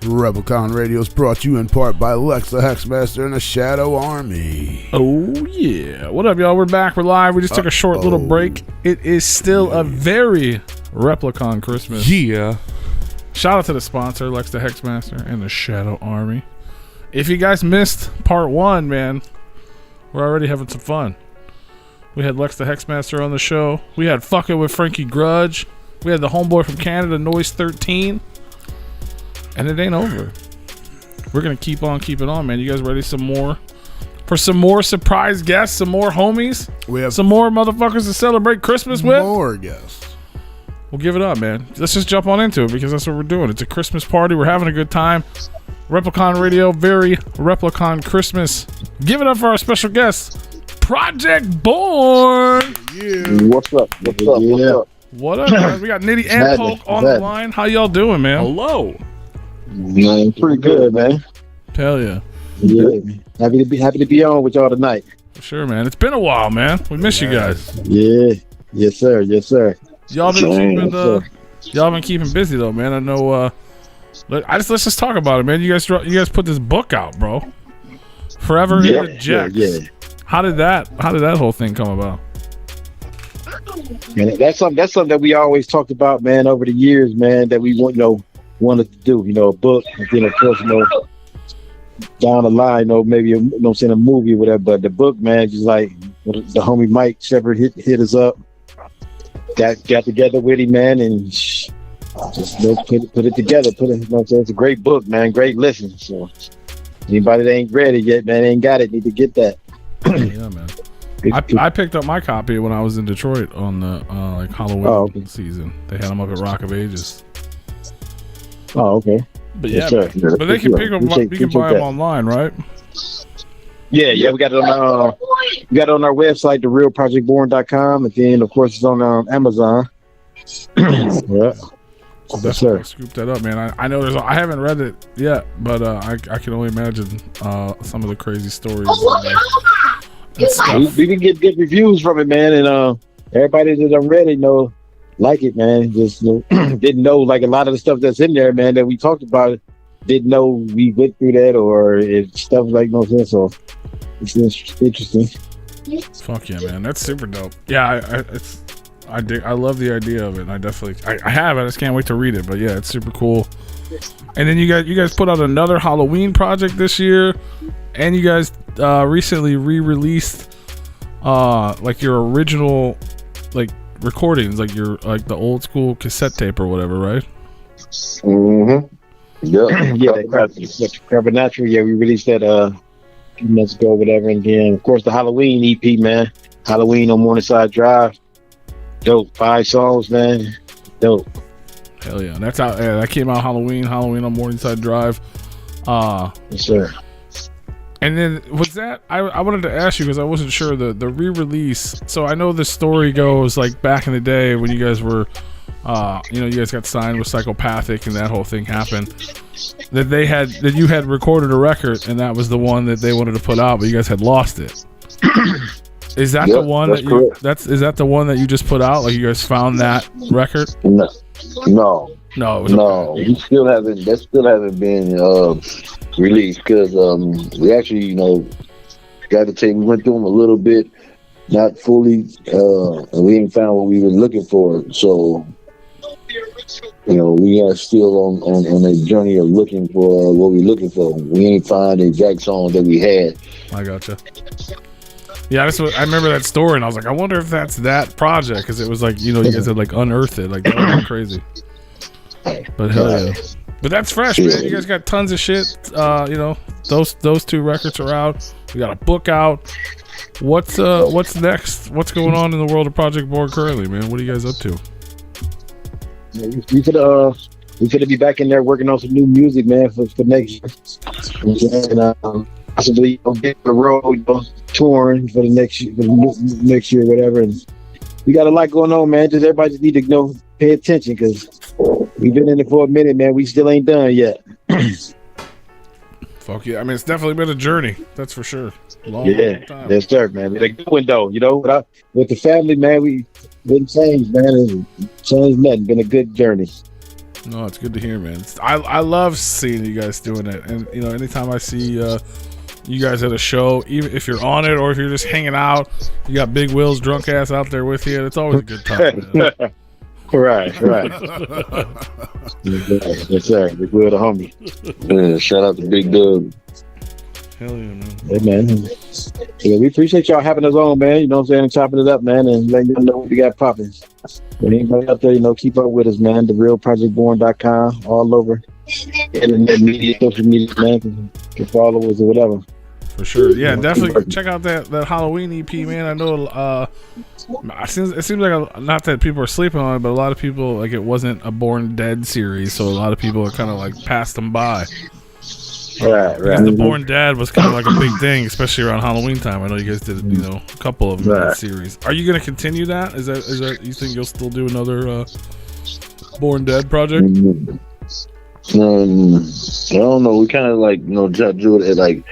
Replicon Radio is brought to you in part by Lex the Hexmaster and the Shadow Army. Oh, yeah. What up, y'all? We're back. We're live. We just took a short little break. It is still a very Replicon Christmas. Yeah. Shout out to the sponsor, Lex the Hexmaster and the Shadow Army. If you guys missed part one, man, we're already having some fun. We had Lex the Hexmaster on the show. We had Fucking with Frankie Grudge. We had the homeboy from Canada, Noise 13. And it ain't over. We're going to keep on keeping on, man. You guys ready for some more surprise guests, some more homies? We have some more motherfuckers to celebrate Christmas with? More guests. We'll give it up, man. Let's just jump on into it because that's what we're doing. It's a Christmas party. We're having a good time. Replicon Radio, very Replicon Christmas. Give it up for our special guest, Project Born. Yeah. What's up? What up, man? We got Nitty and Poke on the line. How y'all doing, man? Hello. Man, pretty good, man. Hell yeah. Yeah. Happy to be on with y'all tonight. For sure, man. It's been a while, man. We miss you guys. Yeah. Yes, sir. Yes, sir. Y'all been keeping busy though, man. I know. Let's just talk about it, man. You guys put this book out, bro. Forever in the Jacks. Yeah. How did that whole thing come about? And that's something that we always talked about, man, over the years, man, that we wanted to do, a book, and then of course, down the line, maybe a movie or whatever, but the book, man, just like the homie Mike Shepard hit us up, got together with him, man, and just put it together, it's a great book, man, great listen. So anybody that ain't read it yet, man, ain't got it, need to get that. Yeah, man. I picked up my copy when I was in Detroit on the Halloween season. They had them up at Rock of Ages. Oh, okay. But yeah, but they can pick them. You can buy them online, right? Yeah. We got it on our website, therealprojectborn.com, and then of course it's on Amazon. Yeah. That's scoop that up, man. I know I haven't read it yet, but I can only imagine some of the crazy stories. We can get good reviews from it, man, and everybody that read it like it, man. Just didn't know like a lot of the stuff that's in there, man, that we talked about. Didn't know we went through that or stuff like no sense. So it's interesting. Fuck yeah, man, that's super dope. Yeah, I love the idea of it. And I have it. I just can't wait to read it. But yeah, it's super cool. And then you guys put out another Halloween project this year, and you guys recently re-released like your original recordings, like your the old school cassette tape or whatever, right? Mm-hmm. Yeah, Crab Natural. Yeah, we released that a few months ago, whatever. And then of course the Halloween EP, man. Halloween on Morningside Drive. Dope. 5 songs, man. Dope. Hell yeah. That's out. Yeah, that came out Halloween on Morningside Drive. Yes, sir. And then was that I wanted to ask you because I wasn't sure the re-release. So I know the story goes like back in the day when you guys were you guys got signed with Psychopathic and that whole thing happened. That you had recorded a record and that was the one that they wanted to put out, but you guys had lost it. Is that the one is that the one that you just put out? Like you guys found that record? No. Okay. That still hasn't been released because we actually got to take. We went through them a little bit, not fully, and we didn't find what we were looking for. So we are still on a journey of looking for what we're looking for. We ain't find the exact song that we had. I gotcha. Yeah, I remember that story, and I was like, I wonder if that's that project, because it was like, you guys had like unearthed it, like that was crazy. But hell yeah, but that's fresh, man. You guys got tons of shit. Those 2 records are out. We got a book out. What's next? What's going on in the world of Project Born currently, man? What are you guys up to? We could be back in there working on some new music, man, for next year. And possibly get the road touring for the next year, whatever. And we got a lot going on, man. Just everybody just need to pay attention because we've been in it for a minute, man. We still ain't done yet. Fuck yeah! I mean, it's definitely been a journey. That's for sure. Long time. Yes, sir, man. It's a good window, with the family, man. We didn't change, man. Changed nothing. Been a good journey. No, it's good to hear, man. I love seeing you guys doing it, and anytime I see you guys at a show, even if you're on it or if you're just hanging out, you got Big Will's drunk ass out there with you. It's always a good time, man. Right. Yes, sir. Big Will, the homie. Yeah, shout out to Big Dub. Hell yeah, man. Hey, man. Yeah, we appreciate y'all having us on, man. You know what I'm saying? And chopping it up, man, and letting you know what we got popping. Anybody out there, keep up with us, man. TheRealProjectBorn.com, all over internet media, social media, man. Can follow us or whatever. For sure. Yeah, definitely check out that Halloween EP, man. I know it seems like not that people are sleeping on it, but a lot of people, like, it wasn't a Born Dead series, so a lot of people are kind of like passed them by. Right. Because the Born Dead was kind of like a big thing, especially around Halloween time. I know you guys did, a couple of them in that series. Are you going to continue that? Is that you think you'll still do another Born Dead project? I don't know. We kind of like, do it like,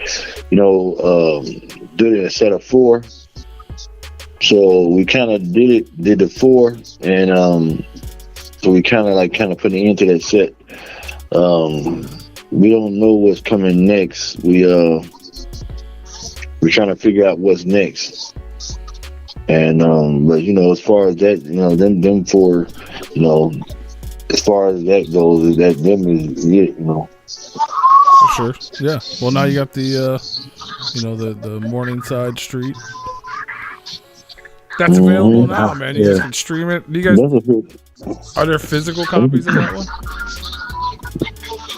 did it a set of 4. So we kind of did the 4, and so we kind of put it into that set. We don't know what's coming next. We're trying to figure out what's next. And but as far as that, them 4, as far as that goes, them is it, For sure. Yeah. Well, now you got the the Morningside Street. That's available now, man. You guys can stream it. Do you guys? Are there physical copies of that one?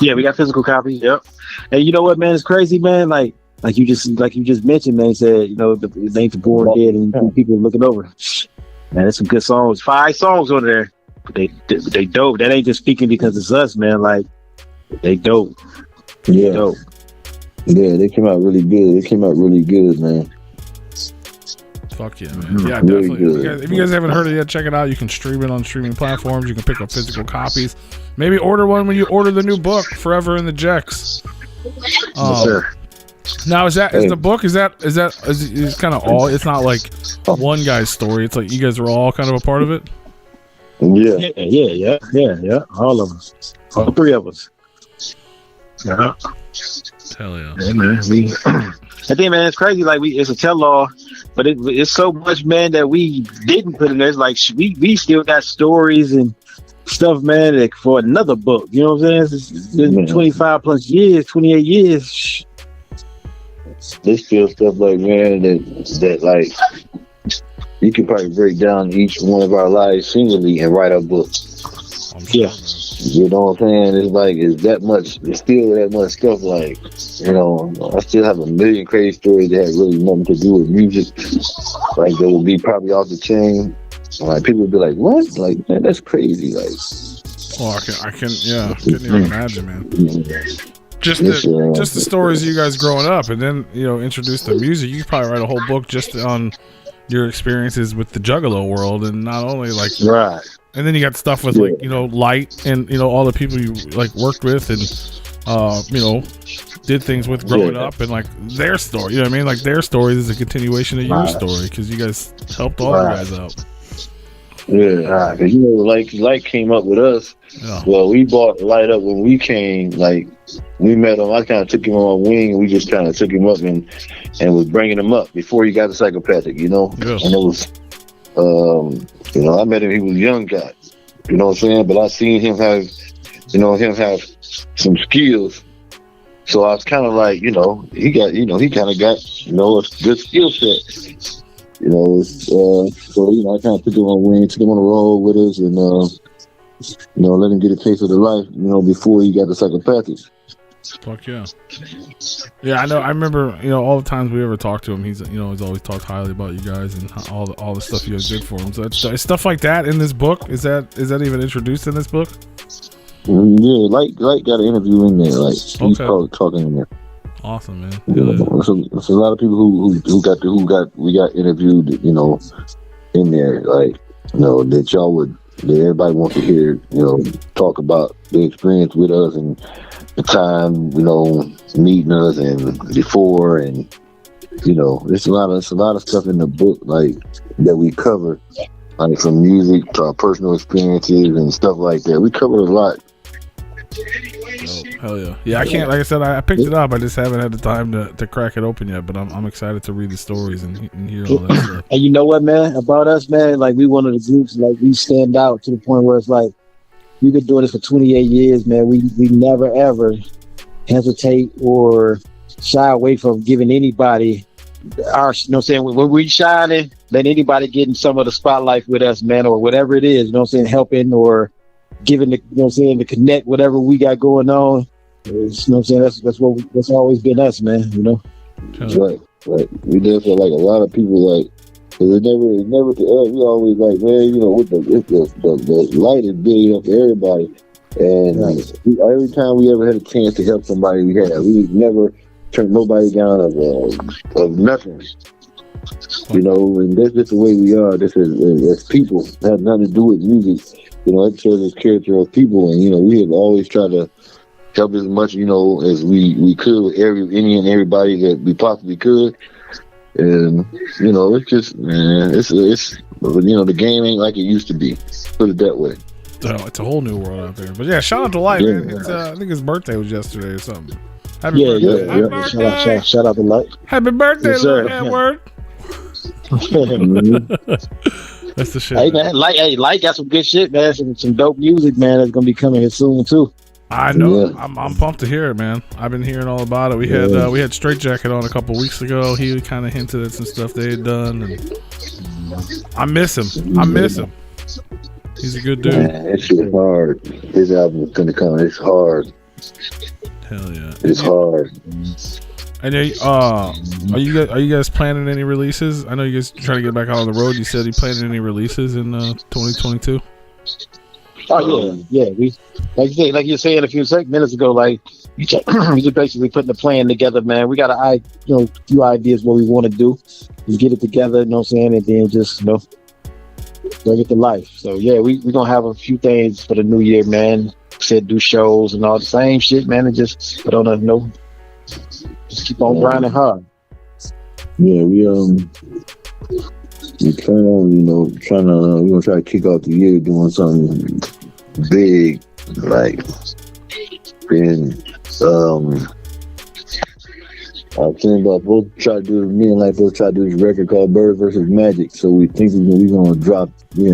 Yeah, we got physical copies. Yep. And you know what, man? It's crazy, man. Like you just mentioned, man. Said the name's Born Dead, and people looking over. Man, there's some good songs. 5 songs on there. They dope. That ain't just speaking because it's us, man. Like, they dope. Yeah. Dope. Yeah, they came out really good, man. Fuck yeah, man. Yeah, definitely. If you guys haven't heard it yet, check it out. You can stream it on streaming platforms. You can pick up physical copies. Maybe order one when you order the new book, Forever in the Jecks. Yes, sir. Now, is the book, is kind of all, it's not like one guy's story. It's like you guys are all kind of a part of it? Yeah. All of us. All 3 of us. Yeah. Hell yeah. Yeah, man. I think, man, it's crazy. Like, it's a tell-all, but it's so much, man, that we didn't put in there. It's like we still got stories and stuff, man, like for another book. You know what I'm saying? It's 25 plus years, 28 years. There's still stuff like, man, that like you could probably break down each one of our lives singly and write a book. Yeah. You know what I'm saying? It's like, it's still that much stuff. Like, I still have a million crazy stories that have really nothing to do with music. Like, they will be probably off the chain. Like, people would be like, what? Like, man, that's crazy. Like, I couldn't even imagine, man. Just the stories of you guys growing up, and then, introduce the music. You could probably write a whole book just on your experiences with the Juggalo world, and not only like, right. And then you got stuff with like, Light and, all the people you like worked with and, did things with growing up and like their story. You know what I mean? Like their stories is a continuation of your story because you guys helped all the guys out. Yeah, Light came up with us. Yeah. Well, we bought Light up when we came. Like, we met him. I kind of took him on a wing. We just kind of took him up and was bringing him up before he got the psychopathic. Yeah. And it was. I met him, he was a young guy, you know what I'm saying? But I seen him have some skills. So I was kind of like, he kind of got, a good skill set. So, I kind of took him on wing, took him on the road with us and, let him get a taste of the life, before he got the psychopathic. Fuck yeah. Yeah, I know. I remember, all the times we ever talked to him, he's always talked highly about you guys and all the stuff you guys did for him. So that's stuff like that in this book. Is that even introduced in this book? Yeah, Light got an interview in there. Like, he's probably talking in there. Awesome, man. There's a lot of people who we got interviewed, in there. Like, that everybody wants to hear, talk about the experience with us and the time, meeting us and before, and there's a lot of stuff in the book like that we cover, like from music to our personal experiences and stuff like that. We covered a lot Oh, hell yeah. Yeah, I can't, like I said, I picked it up. I just haven't had the time to crack it open yet, but I'm excited to read the stories and hear all that stuff. And you know what, man? About us, man, like we one of the groups, like we stand out to the point where it's like we've been doing this for 28 years, man. We never ever hesitate or shy away from giving anybody our, you know what I'm saying, when we shining, let anybody get in some of the spotlight with us, man, or whatever it is, you know what I'm saying, helping or giving the, you know what I'm saying, to connect whatever we got going on. You know what I'm saying? That's always been us, man, you know. Right. We did feel like a lot of people like, cause it never to us. We always like, man, you know, with the light is big up for everybody. And every time we ever had a chance to help somebody, we never turned nobody down of nothing. You know, and that's just the way we are. This is as people. It has nothing to do with music. You know, it shows this character of people, and you know, we have always tried to help as much, you know, as we could with any and everybody that we possibly could. And you know, it's just, man, it's you know, the game ain't like it used to be. Put it that way. Oh, it's a whole new world out there. But yeah, shout out to Light, man. It's, I think his birthday was yesterday or something. Happy birthday. Happy birthday. Shout out to Light. Happy birthday, Yes, little sir. Edward. That's the shit. Hey man, Light got some good shit, man. Some dope music, man. That's gonna be coming here soon too. I know. Yeah. I'm pumped to hear it, man. I've been hearing all about it. We had Straight Jacket on a couple weeks ago. He kind of hinted at some stuff they had done, and I miss him. He's a good dude. Man, that shit hard. His album is gonna come. It's hard. Hell yeah. It's hard. And are you guys planning any releases? I know you guys trying to get back out on the road. You said you planning any releases in 2022? Oh yeah. We like you were saying a few minutes ago, like we just basically putting the plan together, man. We got a few ideas what we want to do. Just get it together, you know what I'm saying, and then just, you know, bring it to life. So yeah, we're gonna have a few things for the new year, man. Said do shows and all the same shit, man, and just put on a just keep on grinding hard. Yeah, we plan on, you know, we're gonna try to kick off the year doing something big, like being I was thinking about me and Life both try to do this record called Bird versus Magic. So we think we're gonna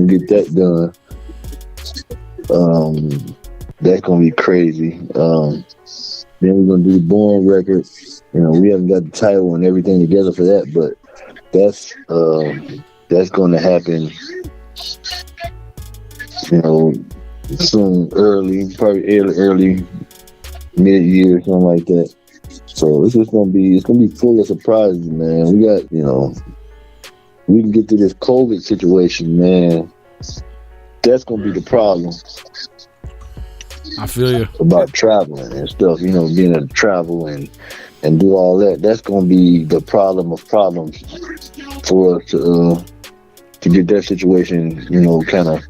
get that done. That's gonna be crazy. Then we're gonna do the Born record. You know, we haven't got the title and everything together for that, but that's gonna happen. You know, soon, probably early mid-year, something like that. So it's gonna be full of surprises, man. We got, you know, we can get to this COVID situation, man. That's gonna be the problem. I feel you. About traveling and stuff, you know, being able to travel and do all that. That's gonna be the problem of problems for us to get that situation, you know, kind of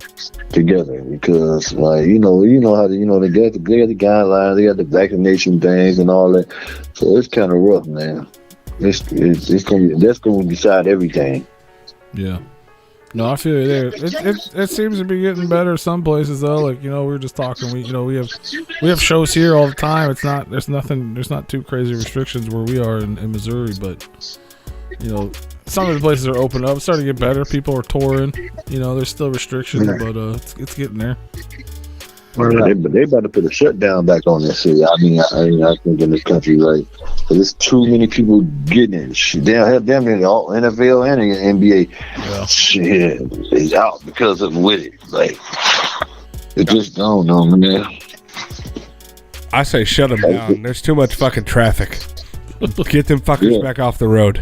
together, because like you know how they got the guidelines, they got the vaccination things and all that, so it's kind of rough, man. That's gonna decide everything. Yeah. No, I feel you there. It seems to be getting better some places though. Like, you know, we were just talking. We have shows here all the time. There's not too crazy restrictions where we are in Missouri, but you know, some of the places are open up. It's starting to get better. People are touring. You know, there's still restrictions, but it's getting there. They about to put a shutdown back on this city. I think in this country, like, there's too many people getting it. They'll have them in all NFL and NBA. Yeah. Shit is out because of with it. Like, it just don't know, man. I say shut them down. There's too much fucking traffic. Get them fuckers back off the road.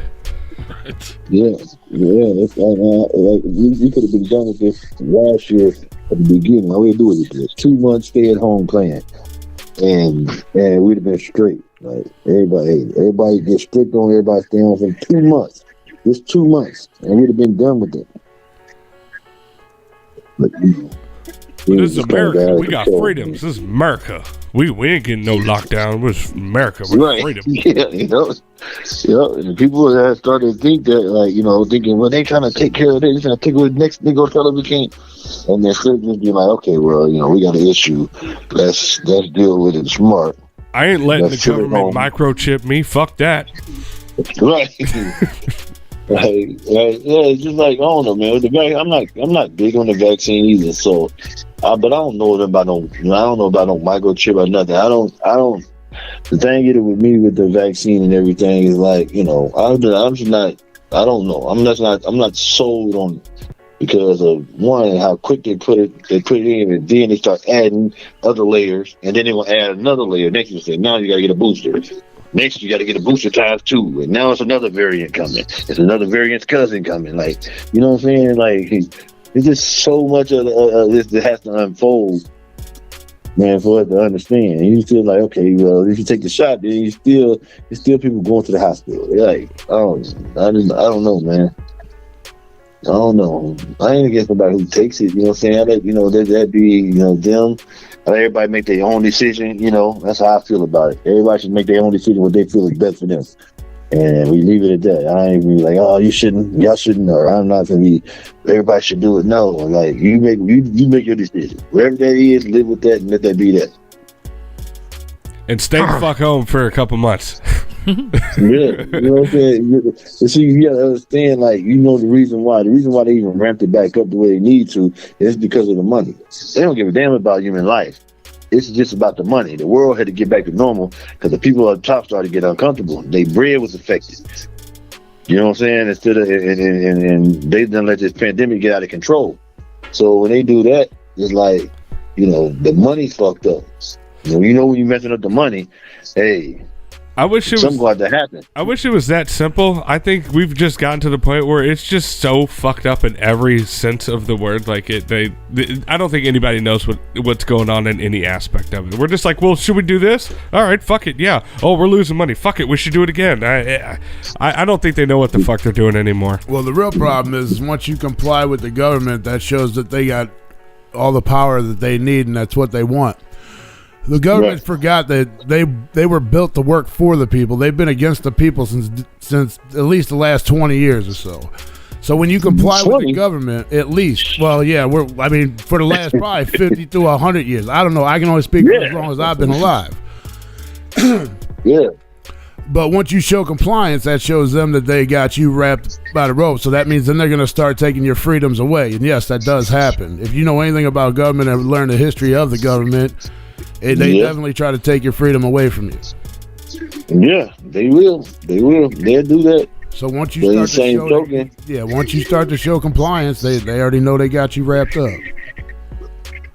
Right. Yeah. It's like we could have been done with this last year at the beginning. All we do is this 2 months stay at home plan, and we'd have been straight. Like everybody get strict on everybody stay home for 2 months. Just 2 months, and we'd have been done with it. But, you know. But this is It's kinda America. out of We got control. freedoms. This is America. We ain't getting no lockdown. We're just America. We're Right. freedom. Yeah, and people have started to think that, like, thinking, well, they trying to take care of this, trying to take away the next nigga, tell them we can't. And they're still just be like, okay, well, we got an issue. Let's deal with it smart. I ain't letting That's the true. government microchip me. Fuck that. Right. Right. Yeah, it's just like, I don't know, man. With I'm not big on the vaccine either. So, but I don't know about no microchip or nothing. I don't. The thing is with me with the vaccine and everything is like, I'm just not. I don't know. I'm not sold on it because of one, how quick they put it in, and then they start adding other layers, and then they will add another layer. Next you say, now you got to get a booster. Next, you got to get a booster times 2, and now it's another variant coming. It's another variant's cousin coming. Like, you know what I'm saying? Like, it's just so much of this that has to unfold, man, for it to understand. And you feel like, okay, well, if you take the shot, then it's still people going to the hospital. They're like, I don't know, man. I don't know. I ain't against nobody who takes it. You know what I'm saying? That'd be, them. Everybody make their own decision. That's how I feel about it. Everybody should make their own decision what they feel is best for them. And we leave it at that. I ain't be like, oh, y'all shouldn't, or I'm not gonna be. Everybody should do it. No, like you make your decision. Whatever that is, live with that and let that be that. And stay the fuck home for a couple months. Yeah, you know what I'm saying. So you gotta understand, like, the reason why they even ramped it back up the way they need to is because of the money. They don't give a damn about human life. It's just about the money. The world had to get back to normal because the people up top started to get uncomfortable. Their bread was affected. You know what I'm saying? Instead of and they done let this pandemic get out of control. So when they do that, it's like, the money's fucked up. When you're messing up the money, hey, I wish it something was. got to happen. I wish it was that simple. I think we've just gotten to the point where it's just so fucked up in every sense of the word. Like I don't think anybody knows what's going on in any aspect of it. We're just like, well, should we do this? All right, fuck it, yeah. Oh, we're losing money. Fuck it, we should do it again. I don't think they know what the fuck they're doing anymore. Well, the real problem is once you comply with the government, that shows that they got all the power that they need, and that's what they want. The government forgot that they were built to work for the people. They've been against the people since at least the last 20 years or so. So when you comply with the government, at least, well, yeah, for the last probably 50 to 100 years. I don't know. I can only speak for as long as I've been alive. Yeah. But once you show compliance, that shows them that they got you wrapped by the rope. So that means then they're going to start taking your freedoms away. And yes, that does happen. If you know anything about government and learn the history of the government, they definitely try to take your freedom away from you. Yeah, they will. They'll do that. So once you start to show compliance, they already know they got you wrapped up.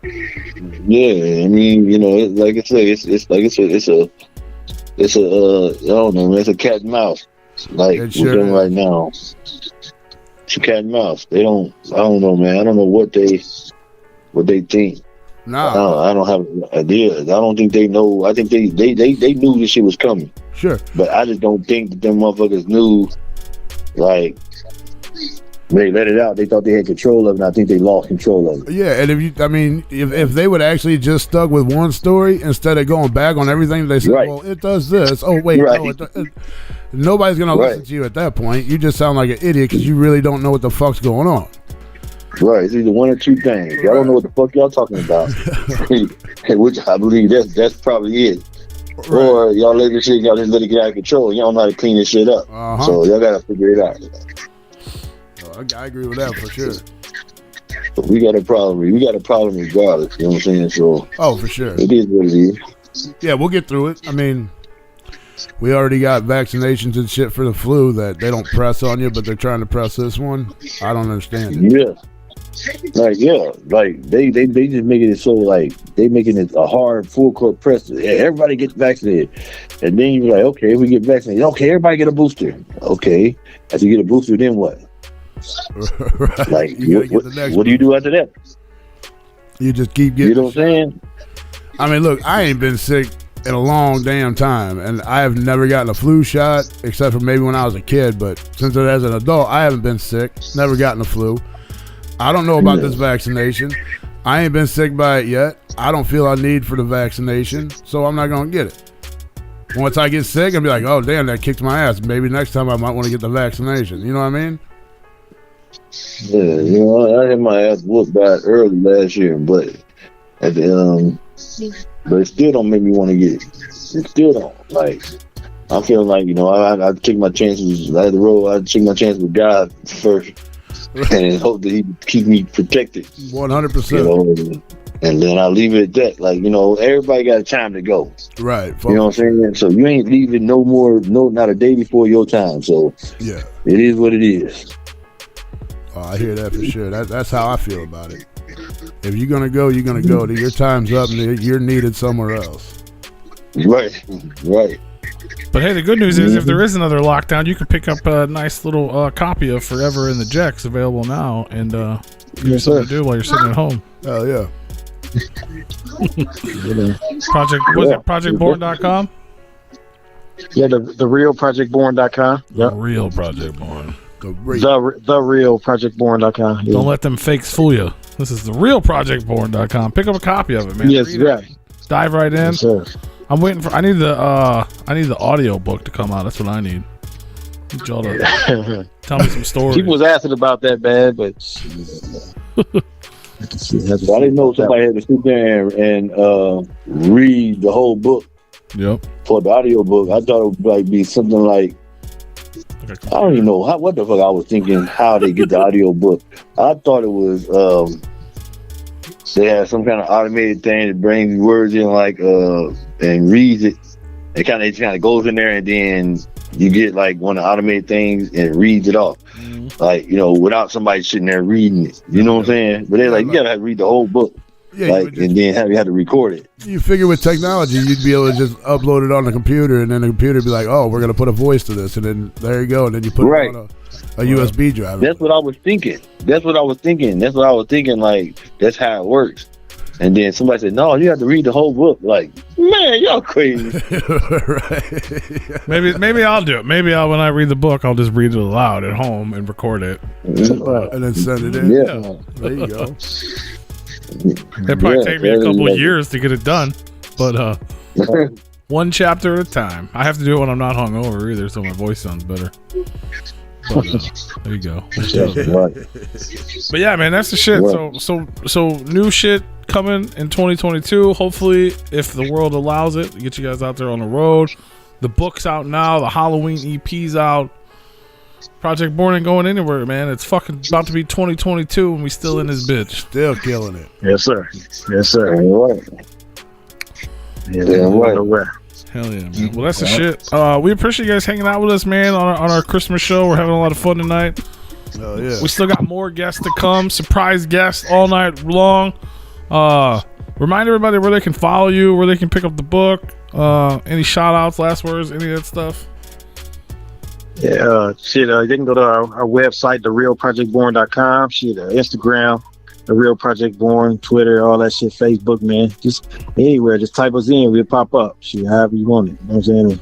Yeah, like I said, it's a I don't know, man, it's a cat and mouse. Like with them right now, it's a cat and mouse. I don't know, man. I don't know what they think. No, I don't have an idea. I don't think they know. I think they knew this shit was coming. Sure. But I just don't think that them motherfuckers knew, like, they let it out. They thought they had control of it, and I think they lost control of it. Yeah, and if they would actually just stuck with one story instead of going back on everything, they said, well, it does this. Oh, wait, no, nobody's going to listen to you at that point. You just sound like an idiot because you really don't know what the fuck's going on. Right, it's either one or two things. Y'all don't know what the fuck y'all talking about, which I believe that's probably it. Right. Or y'all let this shit, y'all just let it get out of control. Y'all don't know how to clean this shit up, so y'all gotta figure it out. I agree with that for sure. But we got a problem. We got a problem regardless. You know what I'm saying? So for sure, it is what it is. Yeah, we'll get through it. We already got vaccinations and shit for the flu that they don't press on you, but they're trying to press this one. I don't understand it. Yeah. Like they just making it so like they making it a hard full court press. Everybody gets vaccinated, and then you're like, okay, if we get vaccinated, okay, everybody get a booster. Okay, after you get a booster, then what? Right. Like, what do you do after that? You just keep getting. You know what I'm saying? Look, I ain't been sick in a long damn time, and I have never gotten a flu shot except for maybe when I was a kid. But since as an adult, I haven't been sick, never gotten a flu. I don't know about this vaccination. I ain't been sick by it yet. I don't feel a need for the vaccination, so I'm not going to get it. Once I get sick, I'll be like, oh, damn, that kicked my ass. Maybe next time I might want to get the vaccination. You know what I mean? Yeah, I had my ass whooped by it early last year, but at the, but it still don't make me want to get it. It still don't. Like, I'm feeling like, I take my chances. I had the road. I take my chance with God first, and hope that He keep me protected. 100%. And then I'll leave it at that. Like, everybody got a time to go. Right. You know what I'm saying? So you ain't leaving not a day before your time. So yeah, it is what it is. Oh, I hear that for sure. That's how I feel about it. If you're gonna go, you're gonna go. Your time's up, and you're needed somewhere else. Right. But hey, the good news is if there is another lockdown, you can pick up a nice little copy of Forever in the Jacks available now, and give you something to do while you're sitting at home. Oh yeah. Projectborn.com? Yeah, the real projectborn.com. The real Project Born. The real projectborn.com. Yeah. Don't let them fakes fool you. This is the real projectborn.com. Pick up a copy of it, man. Yes, right. Dive right in. Yes, I'm waiting for. I need the audio book to come out. That's what I need. Need y'all to tell me some stories. People was asking about that, man, but I didn't know somebody had to sit there and read the whole book. Yep. For the audio book, I thought it would be something like, I don't even know what the fuck I was thinking. How they get the audio book? I thought it was they had some kind of automated thing that brings words in and reads it. It kind of goes in there, and then you get like one of the automated things and reads it off. Without somebody sitting there reading it. You know what I'm saying? But they're like, you gotta read the whole book. Yeah, and then you had to record it. You figure with technology, you'd be able to just upload it on the computer, and then the computer would be like, oh, we're gonna put a voice to this, and then there you go, and then you put it on a USB drive. That's what I was thinking. Like, that's how it works. And then somebody said, no, you have to read the whole book. Like, man, y'all crazy. Right. Maybe I'll do it. Maybe when I read the book, I'll just read it aloud at home and record it. And then send it in. Yeah. There you go. It'd probably take me a couple of years to get it done. But one chapter at a time. I have to do it when I'm not hungover either, so my voice sounds better. But, there you go. But yeah, man, that's the shit. So new shit coming in 2022. Hopefully, if the world allows it, get you guys out there on the road. The book's out now. The Halloween EP's out. Project Born ain't going anywhere, man. It's fucking about to be 2022 and we still in this bitch. Still killing it. Yes, sir. Hell yeah, man. Well, that's the shit. We appreciate you guys hanging out with us, man, on our Christmas show. We're having a lot of fun tonight. Oh yeah. We still got more guests to come. Surprise guests all night long. Remind everybody where they can follow you, where they can pick up the book. Any shout outs, last words, any of that stuff. Yeah, they can go to our website, therealprojectborn.com. Instagram, The Real Project Born, Twitter, all that shit, Facebook, man. Just anywhere, just type us in, we'll pop up. However you want it. You know what I'm saying?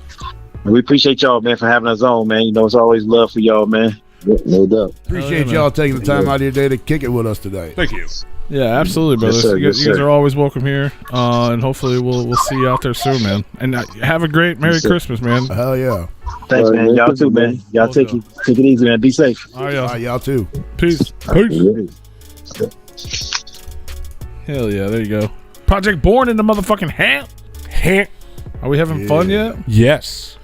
And we appreciate y'all, man, for having us on, man. It's always love for y'all, man. No doubt. Appreciate y'all taking the time out of your day to kick it with us today. Thank you. Yeah, absolutely, brothers. Yes, you guys are always welcome here, and hopefully we'll see you out there soon, man. And have a great Merry Christmas, man. Hell yeah. Thanks, man. Y'all too, man. Y'all take it easy, man. Be safe. All right, y'all. All right, y'all too. Peace. Hell yeah, there you go. Project Born in the motherfucking hand. Are we having fun yet? Yes.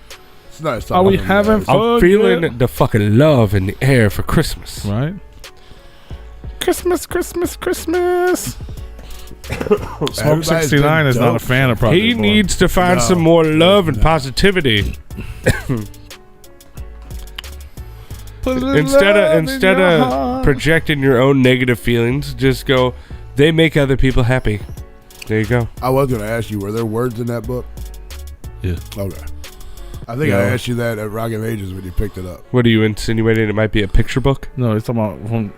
It's nice. Are we having fun? I'm feeling the fucking love in the air for Christmas. Right? Christmas. Smoke 69 is not a fan of Project He Born. needs to find some more love and positivity. Instead of projecting your own negative feelings, just go, they make other people happy. There you go. I was going to ask you, were there words in that book? Yeah. Okay. I think I asked you that at Rock of Ages when you picked it up. What are you insinuating? It might be a picture book? No, it's talking about when.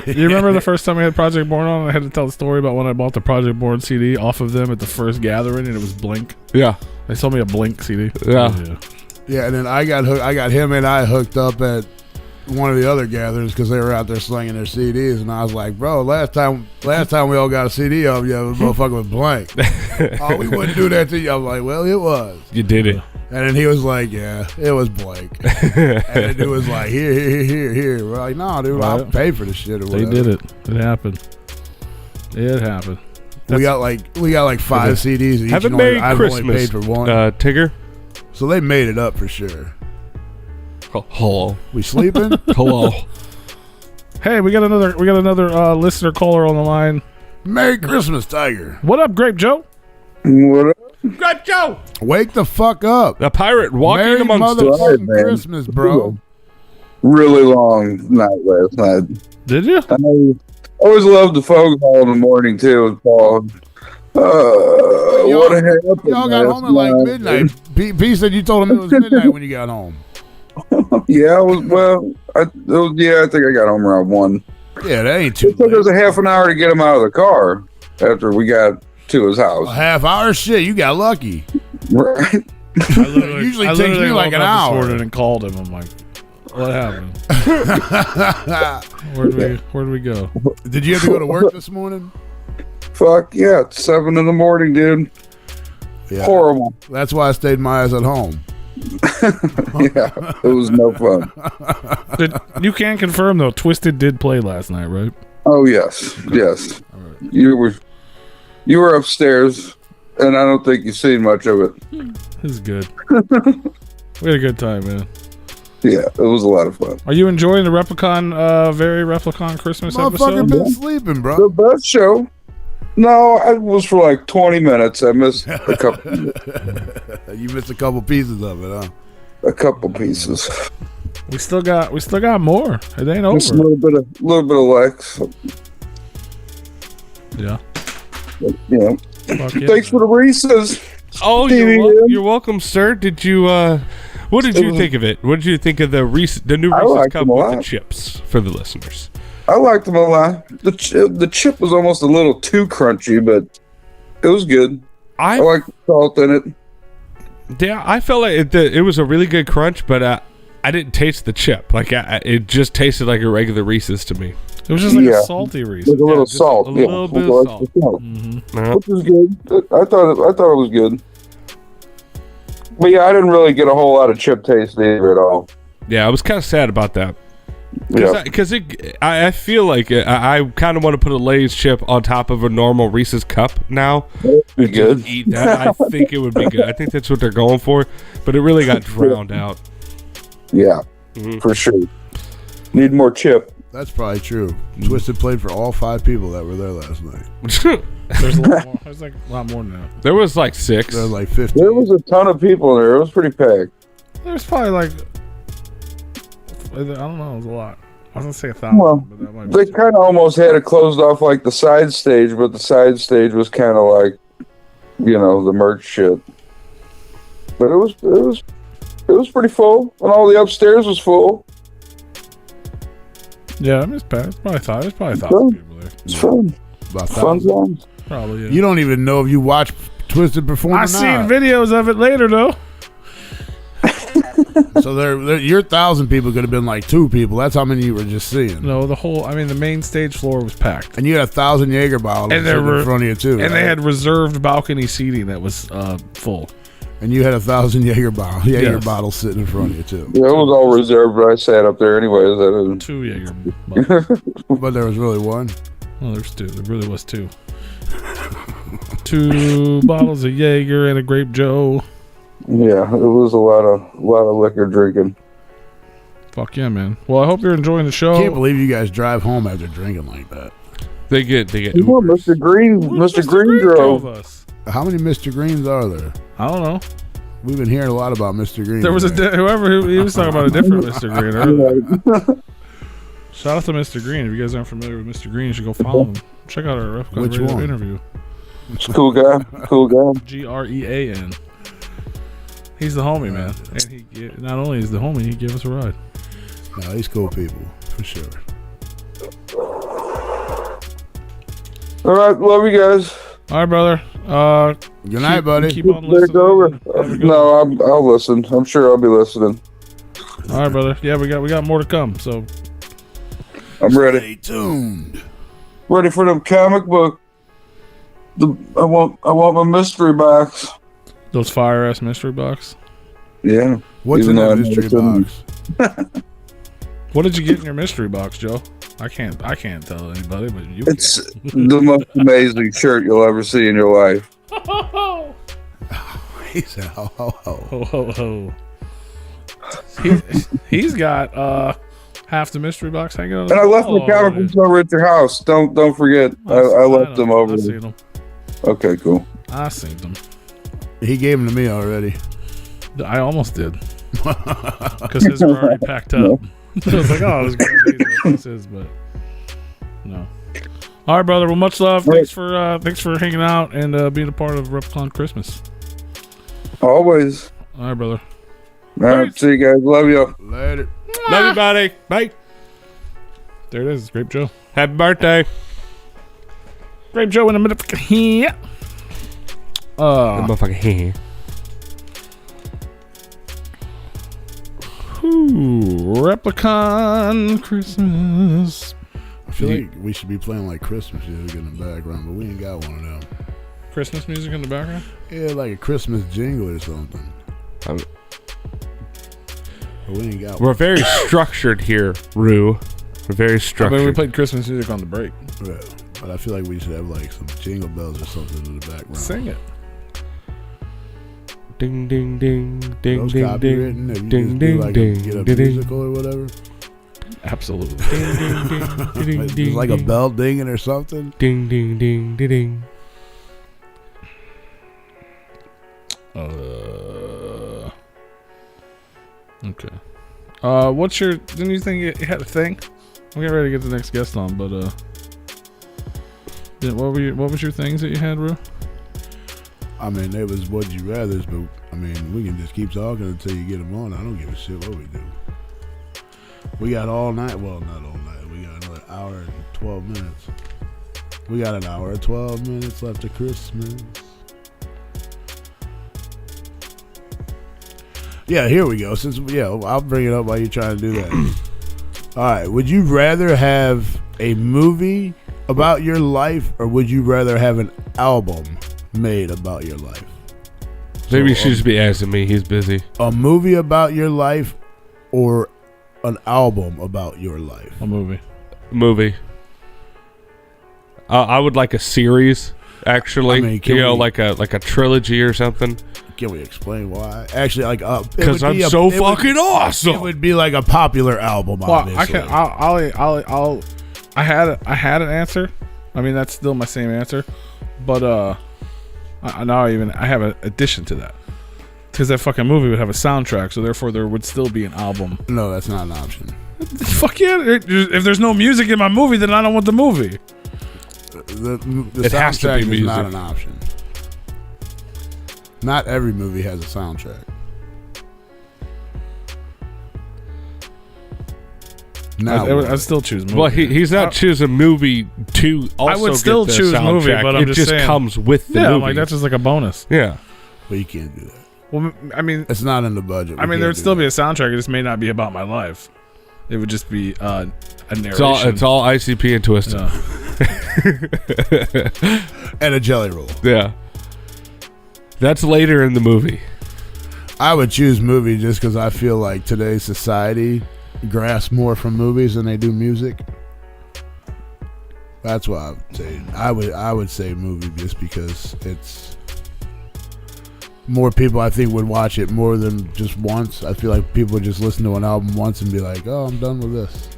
You remember the first time we had Project Born on? I had to tell the story about when I bought the Project Born CD off of them at the first gathering, and it was Blink. Yeah. They sold me a Blink CD. Yeah. Yeah, and then I got him and I hooked up at one of the other gatherings because they were out there slinging their CDs, and I was like, "Bro, last time we all got a CD of you, the motherfucker was blank. Oh, we wouldn't do that to you." I'm like, "Well, it was." You did it. And then he was like, "Yeah, it was blank." And then it was like, "Here." We're like, "No, dude, I'll pay for this shit." Or whatever. They did it. It happened. It happened. We got like 5 CDs each. Have a and Merry I've Christmas, only paid for one. Tigger. So they made it up for sure. Hello. We sleeping? Hello. Hey, we got another listener caller on the line. Merry Christmas, Tiger. What up, Grape Joe? What up? Great Joe. Wake the fuck up. The pirate walking Merry amongst us. motherfucking man. Christmas, bro. Really long night last night. Did you? I always love the phone call in the morning too with Paul. What happened? Y'all got home at like midnight. P said you told him it was midnight when you got home. Yeah, I think I got home around 1. Yeah, that ain't too It took late. us a half an hour to get him out of the car after we got to his A house. half hour? Shit, you got lucky. Right? It usually takes me like an woke up this hour. morning and called him. I'm like, what happened? Where'd we go? Did you have to go to work this morning? Fuck yeah, it's 7 in the morning, dude. Yeah. Horrible. That's why I stayed my ass at home. Yeah, it was no fun. You can confirm though, Twisted did play last night, right? Oh yes. You were upstairs, and I don't think you've seen much of it. This is good. We had a good time, man. Yeah, it was a lot of fun. Are you enjoying the Replicon, very Replicon Christmas Motherfucker episode? been sleeping, The bro. best show. No, I was for like 20 minutes. I missed a couple. You missed a couple pieces of it, huh? A couple pieces. We still got more. It ain't Just a over. little bit of Lex. Yeah. Yeah. Fuck yeah. Thanks for the Reese's. Oh, TVM. you're welcome, sir. Did you? What did you think of it? What did you think of the new I Reese's liked cup them a with the lot. chips for the listeners? I liked them a lot. The chip was almost a little too crunchy, but it was good. I like the salt in it. Yeah, I felt like it was a really good crunch, but I didn't taste the chip. Like it just tasted like a regular Reese's to me. It was just like a salty Reese. With a little just salt. a little bit of salt. Mm-hmm. Which was good. I thought it was good. But yeah, I didn't really get a whole lot of chip taste either at all. Yeah, I was kind of sad about that. Yeah. Because I feel like I kind of want to put a Lay's chip on top of a normal Reese's cup now. Be good. Just eat that. I think it would be good. I think that's what they're going for, but it really got drowned out. Yeah, for sure. Need more chip. That's probably true. Twisted played for all 5 people that were there last night. There's a lot more. There's like a lot more than that. There was like 6. There were like 15. There was a ton of people there. It was pretty packed. There's probably like, I don't know, it was a lot. I was gonna say 1,000, Well, but that might be They kind of almost had it closed off like the side stage, but the side stage was kind of like, the merch shit. But it was pretty full, and all the upstairs was full. Yeah, I mean, it's probably 1,000 people there. It's fun. About Fun 1,000. zone. Probably. Yeah. You don't even know if you watch Twisted perform or I not. seen videos of it later though. So your 1,000 people could have been like 2 people. That's how many you were just seeing. No, the main stage floor was packed. And you had 1,000 Jaeger bottles And there sitting were- in front of you too. And they right? had reserved balcony seating that was full. And you had 1,000 Jaeger Yes. bottles sitting in front of you too. Yeah, it was all reserved, but I sat up there anyways. I didn't. 2 Jaeger bottles. But there was really one. Well, there's 2. There really was 2. 2 bottles of Jaeger and a Grape Joe. Yeah, it was a lot of liquor drinking. Fuck yeah, man. Well, I hope you're enjoying the show. I can't believe you guys drive home after drinking like that. They get Well, Ubers. Mr. Green drove. us. How many Mr. Greens are there? I don't know. We've been hearing a lot about Mr. Green. There was today. he was talking about a different Mr. Green earlier. Shout out to Mr. Green. If you guys aren't familiar with Mr. Green, you should go follow him. Check out our Replicon Which Radio one? interview. Cool guy. Grean. He's the homie, man. And he not only is the homie, he gave us a ride. No, these cool people for sure. All right, love you guys. All right, brother. Good night, buddy. Keep on Take listening. over. Have a good No, I'll listen. I'm sure I'll be listening. All right, brother. Yeah, we got more to come. So I'm ready. Stay tuned. Ready for them comic book. I want my mystery box. those fire ass mystery box. Yeah. What's Even in though that I mystery never box? What did you get in your mystery box, Joe? I can't tell anybody, but you. It's the most amazing shirt you'll ever see in your life. He said, ho, ho, ho. Ho ho ho. He's got half the mystery box hanging on. And I left my comic books over at your house. Don't forget. I left them over I there. seen them. Okay, cool. I seen them. He gave them to me already. I almost did because his were already packed up. I was like, oh, I was going to be what this is, but no. All right, brother. Well, much love. Thanks for hanging out and being a part of Replicon Christmas. Always. All right, brother. All right, see you guys. Love you. Later. Love you, buddy. Bye. There it is. Grape Joe. Happy birthday. Grape Joe in a minute. Yeah. Motherfucker. Replicon Christmas. I feel like we should be playing like Christmas music in the background, but we ain't got one of them. Christmas music in the background? Yeah, like a Christmas jingle or something. But we ain't got one. We're very structured here, Rue. We're very I structured. mean, we played Christmas music on the break. Yeah, but I feel like we should have like some jingle bells or something in the background. Sing it. Ding ding ding ding Those ding copywritten, if you ding just do ding like ding get a ding ding musical or whatever. Absolutely. ding ding ding ding It's ding like a ding. bell dinging or something. Ding ding ding ding ding. Okay. What's your? Didn't you think you had a thing? I'm getting ready to get the next guest on, but what was your things that you had, Rue? I mean, it was Would You Rathers, but I mean, we can just keep talking until you get them on. I don't give a shit what we do. We got all night. Well, not all night. We got another hour and 12 minutes. We got an hour and 12 minutes left of Christmas. Yeah, here we go. I'll bring it up while you're trying to do that. All right. Would you rather have a movie about your life, or would you rather have an album made about your life? Maybe you should just be asking me. He's busy. A movie about your life, or an album about your life? A movie. Movie. I would like a series, actually. I mean, like a trilogy or something. Can we explain why? Actually, like, Because I'm so fucking awesome. It would be like a popular album. Well, Obviously. I had an answer. I mean, that's still my same answer, but I have an addition to that. Because that fucking movie would have a soundtrack, so therefore there would still be an album. No, that's not an option. Fuck yeah! If there's no music in my movie, then I don't want the movie. The It has to be soundtrack is music. not an option. Not every movie has a soundtrack. I'd still choose movie. Well, he's not choosing movie to also I would still get the choose movie, soundtrack. but I'm it just just saying. comes with the yeah, movie. like that's just like a bonus. Yeah. But you can't do that. Well, I mean, It's not in the budget. I mean, there'd still be a soundtrack. It just may not be about my life. It would just be a narration. It's all ICP and Twisted. Yeah. And a jelly roll. Yeah. That's later in the movie. I would choose movie just because I feel like today's society grasps more from movies than they do music. That's why I would say I would say movie just because it's more people I think would watch it more than just once. I feel like people would just listen to an album once and be like, "Oh, I'm done with this."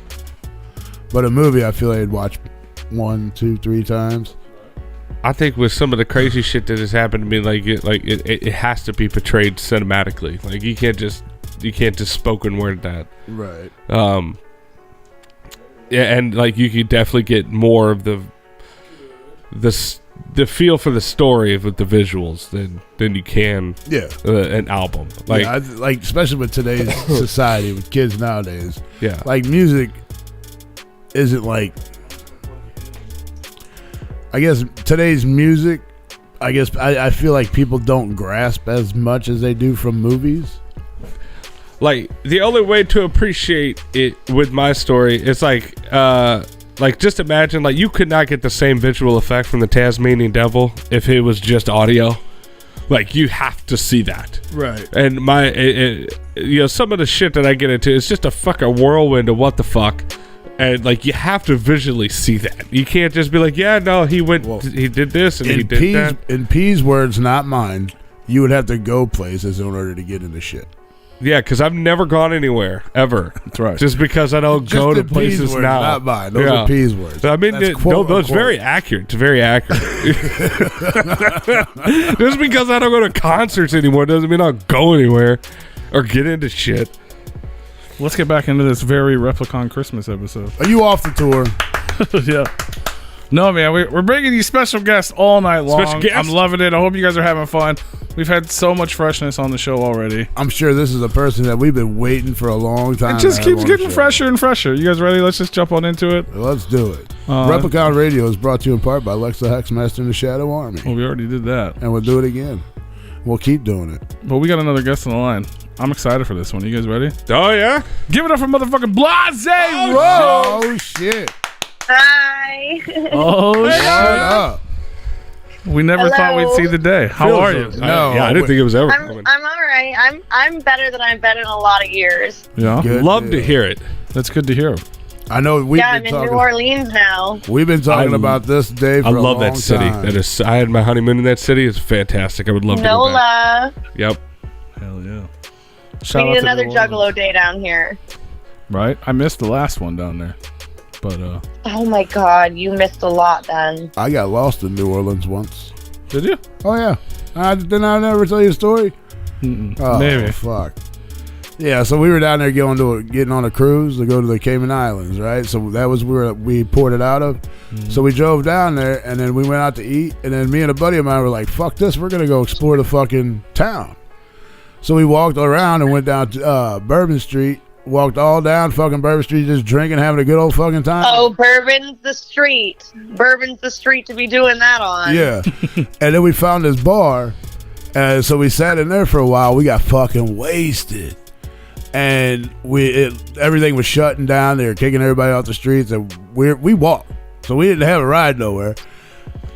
But a movie, I feel like I'd watch 1, 2, 3 times. I think with some of the crazy shit that has happened to me, it has to be portrayed cinematically. Like you can't just spoken word that. Right. Yeah, and like you could definitely get more of the feel for the story with the visuals than you can an album. Like Yeah, like especially with today's society, with kids nowadays. yeah, Like music isn't like, I guess today's music, I feel like people don't grasp as much as they do from movies. like the only way to appreciate it with my story is like just imagine like you could not get the same visual effect from the Tasmanian Devil if it was just audio. Like you have to see that, Right. and some of the shit that I get into is just a fucking whirlwind of what the fuck, and like you have to visually see that. You can't just be like, yeah, no, he did this and he did that. In P's words, not mine, you would have to go places in order to get into shit. Yeah, because I've never gone anywhere ever. That's right. Just because I don't go to places words, now. not mine. Those are P's words. I mean, That's quote, those unquote. very accurate. It's very accurate. Just because I don't go to concerts anymore doesn't mean I'll go anywhere or get into shit. Let's get back into this very Replicon Christmas episode. Are you off the tour? Yeah. No, man, we're bringing you special guests all night long. Special guests? I'm loving it. I hope you guys are having fun. We've had so much freshness on the show already. I'm sure this is a person that we've been waiting for a long time. It just to have keeps on the getting show. fresher and fresher. You guys ready? Let's just jump on into it. Let's do it. Replicon Radio is brought to you in part by Lex the Hexmaster and the Shadow Army. Well, we already did that. And we'll do it again. We'll keep doing it. But we got another guest on the line. I'm excited for this one. You guys ready? Oh, yeah? Give it up for motherfucking Blase! Oh, shit. Hi. Oh, Shut shit. up. We never thought we'd see the day. How are you? I didn't think it was ever I'm coming. all right. I'm better than I've been in a lot of years. Yeah, Good Love to deal. hear it. that's good to hear. I know we've Yeah, I'm been in New talking. Orleans now. We've been talking about this day for I a love long that city. time. That is, I had my honeymoon in that city. It's fantastic. I would love to go back. NOLA. Yep. Hell yeah. We Shout out need to another New Orleans. Juggalo day down here. Right? I missed the last one down there. But, Oh my God, you missed a lot then. I got lost in New Orleans once. did you? Oh, yeah. Didn't I never tell you a story? Mm-mm. Oh, Maybe. fuck. Yeah, so we were down there getting on a cruise to go to the Cayman Islands, right? So that was where we ported out of. So we drove down there, and then we went out to eat, and then me and a buddy of mine were like, fuck this, we're going to go explore the fucking town. So we walked around and went down to Bourbon Street, walked all down fucking Bourbon Street, just drinking, having a good old fucking time. Oh, Bourbon's the street. Bourbon's the street to be doing that on. Yeah. And then we found this bar, and so we sat in there for a while. We got fucking wasted. And everything was shutting down. They were kicking everybody off the streets, and we walked. So we didn't have a ride nowhere.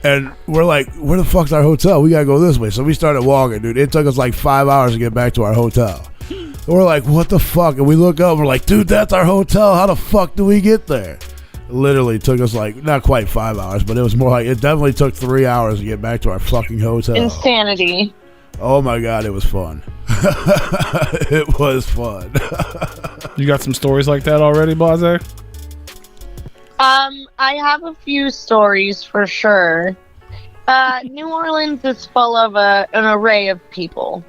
And we're like, where the fuck's our hotel? We gotta go this way. So we started walking, dude. It took us like 5 hours to get back to our hotel. And we're like, what the fuck? And we look up, and we're like, dude, that's our hotel. How the fuck do we get there? Literally took us like, not quite 5 hours, but it was more like, it definitely took 3 hours to get back to our fucking hotel. Insanity. Oh my God, it was fun. It was fun. You got some stories like that already, Blase? I have a few stories for sure. New Orleans is full of an array of people.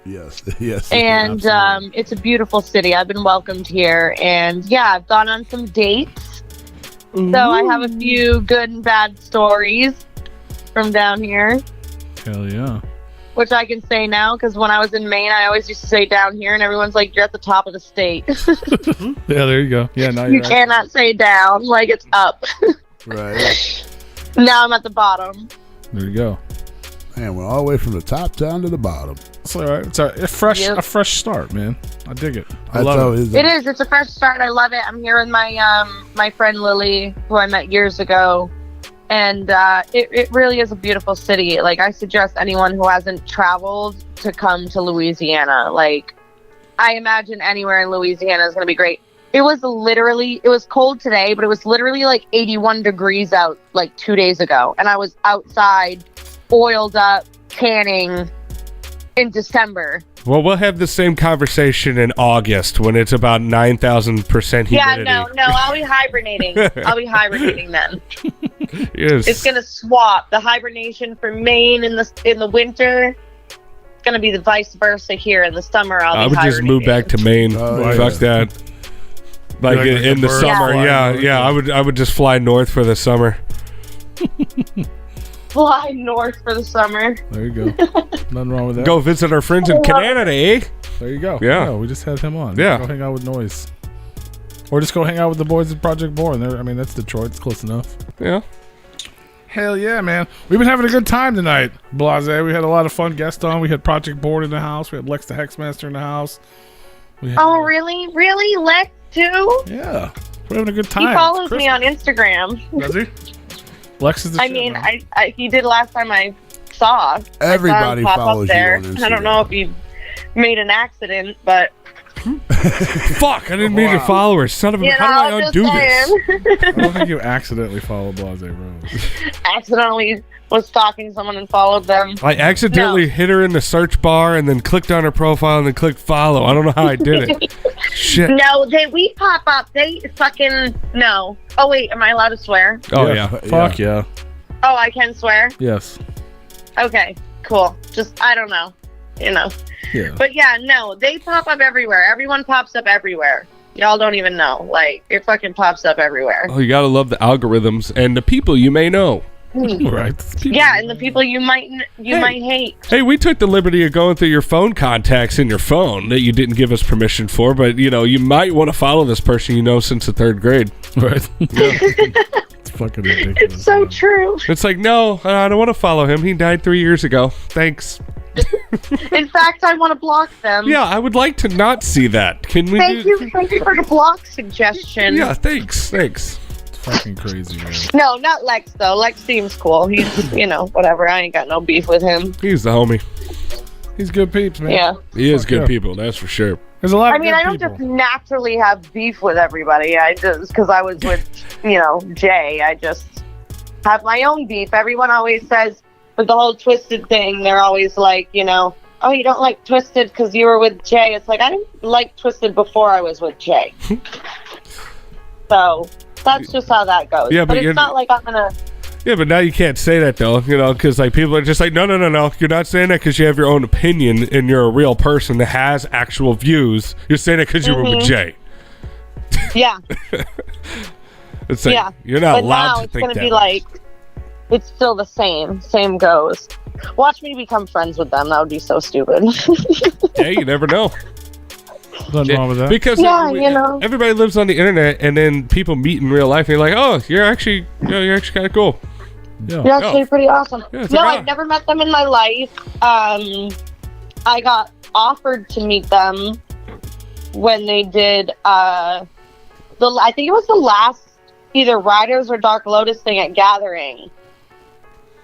Yes, yes. And absolutely. it's a beautiful city. I've been welcomed here. And yeah, I've gone on some dates. So I have a few good and bad stories from down here, Hell yeah. which I can say now because when I was in Maine, I always used to say down here, and everyone's like, you're at the top of the state. Yeah, there you go. Yeah, now You you're right. cannot say down, like it's up. Right. Now I'm at the bottom. There you go. Man, we're all the way from the top down to the bottom. It's all right. It's a fresh, Yep. a fresh start, man. I dig it. I That's love how it. It is. It's a fresh start. I love it. I'm here with my my friend Lily, who I met years ago, and it really is a beautiful city. Like, I suggest anyone who hasn't traveled to come to Louisiana. Like, I imagine anywhere in Louisiana is going to be great. It was cold today, but it was literally like 81 degrees out like 2 days ago, and I was outside, oiled up, tanning in December. Well, we'll have the same conversation in August when it's about 9,000% humidity. Yeah, no, I'll be hibernating. I'll be hibernating then. Yes. It's gonna swap the hibernation for Maine in the winter. It's gonna be the vice versa here in the summer. I would just move back to Maine. Oh, Fuck yeah. that. Like Like in a the bird summer, flying north. yeah. I would just fly north for the summer. fly north for the summer. There you go. Nothing wrong with that. Go visit our friends in Canada, eh? There you go. Yeah. We just had him on. Yeah. Go hang out with Noise. Or just go hang out with the boys at Project Born. That's Detroit. It's close enough. Yeah. Hell yeah, man. We've been having a good time tonight, Blase. We had a lot of fun guests on. We had Project Board in the house. We had Lex the Hexmaster in the house. Oh, really? Really? Lex too? Yeah. We're having a good He time. follows It's me on Instagram. Does he? Lex is the I shit, mean, man. he did last time I saw. Everybody I saw him pop up follows you there. on Instagram. I don't know if he made an accident, but Fuck, I didn't mean to follow her. Son of a... you How do know, I just undo this? saying. I don't think you accidentally followed Blase Rose. Accidentally was stalking someone and followed them. I accidentally hit her in the search bar and then clicked on her profile and then clicked follow. I don't know how I did it. Shit. No, we pop up. They fucking no. Oh wait, am I allowed to swear? Oh, yeah. Fuck yeah. Oh, I can swear. Yes. Okay, cool. Just I don't know, you know. Yeah. But yeah, no, they pop up everywhere. Everyone pops up everywhere. Y'all don't even know. Like it fucking pops up everywhere. Oh, you gotta love the algorithms and the people you may know. Right. Yeah, and the people you might hate. Hey, we took the liberty of going through your phone contacts in your phone that you didn't give us permission for, but, you know, you might want to follow this person you know since the 3rd grade. Right. It's fucking ridiculous. It's so man. true. It's like, no, I don't want to follow him. He died 3 years ago. Thanks. In fact, I want to block them. Yeah, I would like to not see that. Can we Thank you for the block suggestion. Yeah, thanks. It's fucking crazy, man. No, not Lex though. Lex seems cool. He's, you know, whatever. I ain't got no beef with him. He's the homie. He's good peeps, man. Yeah. He is Fuck good yeah. people, that's for sure. There's a lot I of mean, good I don't people. just naturally have beef with everybody. I just, because I was with, you know, Jay, I just have my own beef. Everyone always says, with the whole Twisted thing, they're always like, you know, oh, you don't like Twisted because you were with Jay. It's like, I didn't like Twisted before I was with Jay. So, that's just how that goes. Yeah, but it's you're- not like I'm going to... Yeah, but now you can't say that, though, you know, because, like, people are just like, no, you're not saying that because you have your own opinion and you're a real person that has actual views. You're saying it because you were with Jay. Yeah. It's like, Yeah. you're not But allowed now to it's think going that to be way. like, it's still the same goes. Watch me become friends with them. That would be so stupid. Yeah, you never know. Nothing wrong with that. Because Yeah, you know. everybody lives on the internet, and then people meet in real life, and you're like, oh, you're actually kind of cool. Yeah. You're actually pretty awesome. Yeah, it's No, like, I've never met them in my life. I got offered to meet them when they did I think it was the last either Riders or Dark Lotus thing at Gathering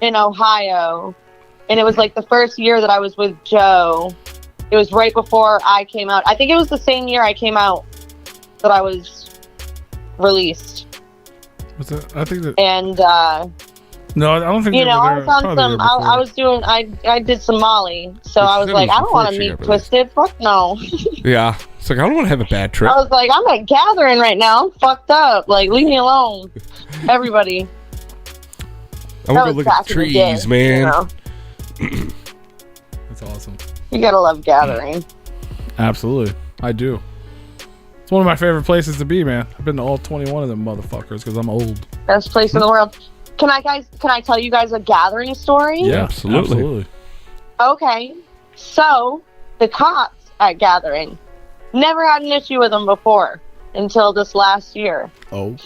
in Ohio. And it was like the first year that I was with Joe. It was right before I came out. I think it was the same year I came out that I was released. What's that? I think that. And No, I don't think you they know, were I there. was on Probably some. there before. I was doing. I did some Molly, so You I was said it like, was I don't before want to she meet got released. Twisted. Fuck no. Yeah. It's like, I don't want to have a bad trip. I was like, I'm at Gathering right now. I'm fucked up. Like, leave me alone. Everybody. I want to go look at the back in the day, trees, man. You know? That's awesome. You gotta love Gathering. Absolutely. I do. It's one of my favorite places to be, man. I've been to all 21 of them motherfuckers because I'm old. Best place in the world. Can I tell you guys a Gathering story? Yeah, absolutely. Okay. So, the cops at Gathering never had an issue with them before until this last year. Oh.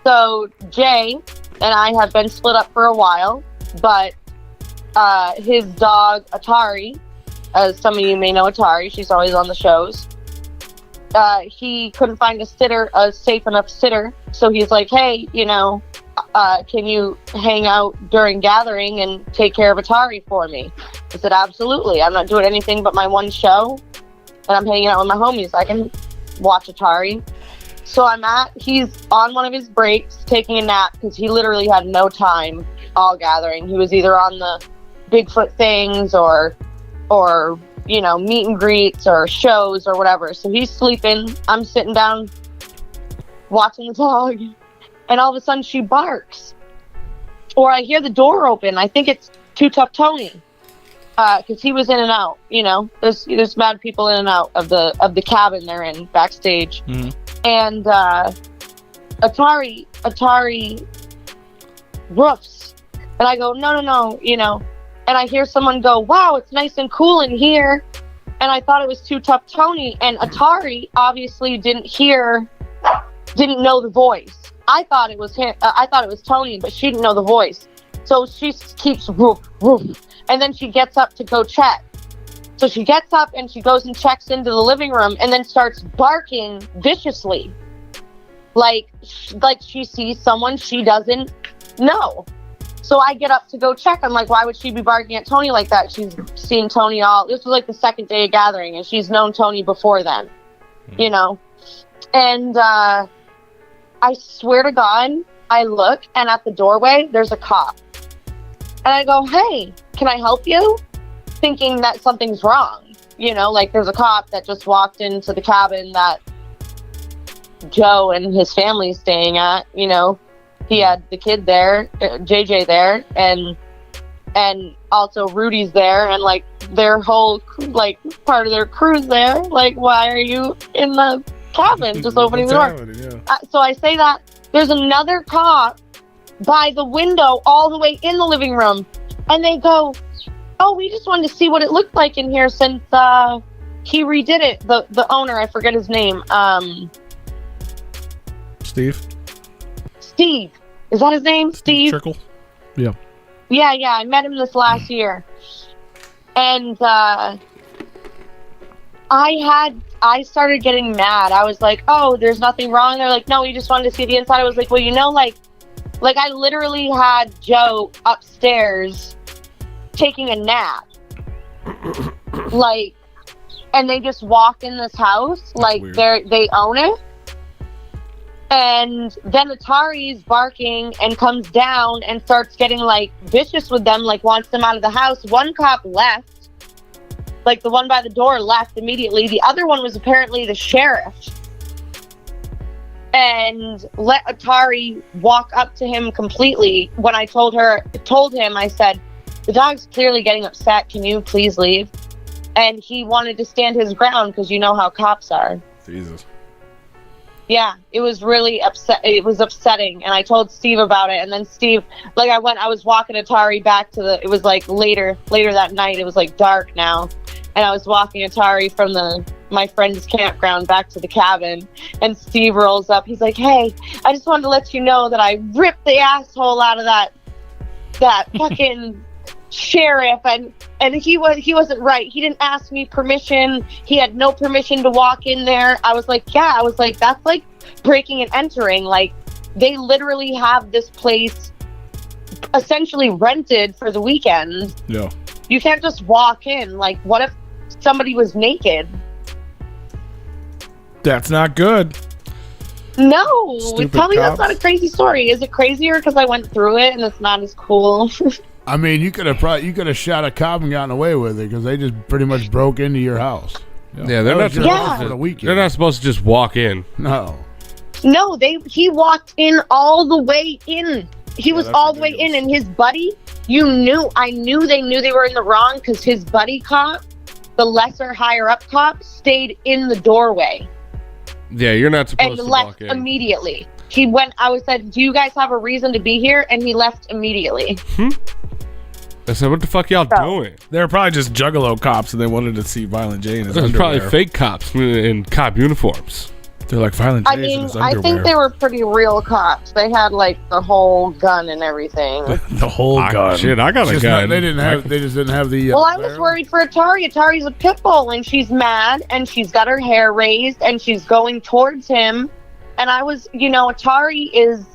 So, Jay and I have been split up for a while, but his dog, Atari, as some of you may know Atari, she's always on the shows, he couldn't find a safe enough sitter, so he's like, hey, you know, can you hang out during Gathering and take care of Atari for me? I said, absolutely. I'm not doing anything but my one show, and I'm hanging out with my homies. I can watch Atari. So he's on one of his breaks, taking a nap, because he literally had no time all Gathering. He was either on the Bigfoot things or you know, meet and greets or shows or whatever. So he's sleeping. I'm sitting down watching the dog, and all of a sudden she barks. Or I hear the door open. I think it's Too Tough Tony, because he was in and out. You know, there's mad people in and out of the cabin they're in backstage. Mm-hmm. And Atari roofs, and I go, no, you know. And I hear someone go, wow, it's nice and cool in here. And I thought it was Too Tough Tony. And Atari obviously didn't know the voice. I thought it was him. I thought it was Tony, but she didn't know the voice. So she keeps woof, woof. And then she gets up to go check. So she gets up and she goes and checks into the living room and then starts barking viciously. Like she sees someone she doesn't know. So I get up to go check. I'm like, why would she be barking at Tony like that? She's seen Tony this was like the second day of gathering, and she's known Tony before then, you know? And I swear to God, I look, and at the doorway, there's a cop. And I go, hey, can I help you? Thinking that something's wrong. You know, like there's a cop that just walked into the cabin that Joe and his family is staying at, you know. He had the kid there, JJ there, and also Rudy's there, and like their whole, like part of their crew's there. Like, why are you in the cabin just opening the door? So I say that there's another cop by the window all the way in the living room, and they go, oh, we just wanted to see what it looked like in here since he redid it. The owner, I forget his name. Steve. Is that his name? Steve? Trickle? Yeah. Yeah, I met him this last year. And I started getting mad. I was like, oh, there's nothing wrong. They're like, no, we just wanted to see the inside. I was like, well, you know, like I literally had Joe upstairs taking a nap. Like, and they just walk in this house. Like, they own it. And then Atari's barking and comes down and starts getting like vicious with them, like wants them out of the house. One cop left, like the one by the door left immediately. The other one was apparently the sheriff, and let Atari walk up to him completely. When I told him, I said, the dog's clearly getting upset. Can you please leave? And he wanted to stand his ground because you know how cops are. Jesus. Yeah, it was really it was upsetting, and I told Steve about it, and then Steve, like I was walking Atari back to it was like later that night, it was like dark now, and I was walking Atari from my friend's campground back to the cabin, and Steve rolls up, he's like, hey, I just wanted to let you know that I ripped the asshole out of that fucking sheriff, and he wasn't right. He didn't ask me permission. He had no permission to walk in there. I was like, that's like breaking and entering. Like, they literally have this place essentially rented for the weekend. Yeah. You can't just walk in. Like, what if somebody was naked? That's not good. No. Stupid Tell me cops. That's not a crazy story. Is it crazier because I went through it and it's not as cool? I mean, you could have shot a cop and gotten away with it because they just pretty much broke into your house. Yeah, they're not Yeah. for the weekend. They're not supposed to just walk in. No. No, he walked in all the way in. He was all the way in, and his buddy, I knew they were in the wrong because his buddy cop, the lesser higher up cop, stayed in the doorway. Yeah, you're not supposed and to left walk in. immediately. He went, I said, do you guys have a reason to be here? And he left immediately. I said, what the fuck y'all doing? They were probably just juggalo cops, and they wanted to see Violent J in his It was underwear. probably fake cops in cop uniforms. They're like Violent J's I mean, in his I underwear. think they were pretty real cops. They had like the whole gun and everything. The whole gun. Shit, I got a Just gun. they just didn't have the. Well, I was barrel. worried for Atari. Atari's a pit bull, and she's mad, and she's got her hair raised, and she's going towards him. And I was, Atari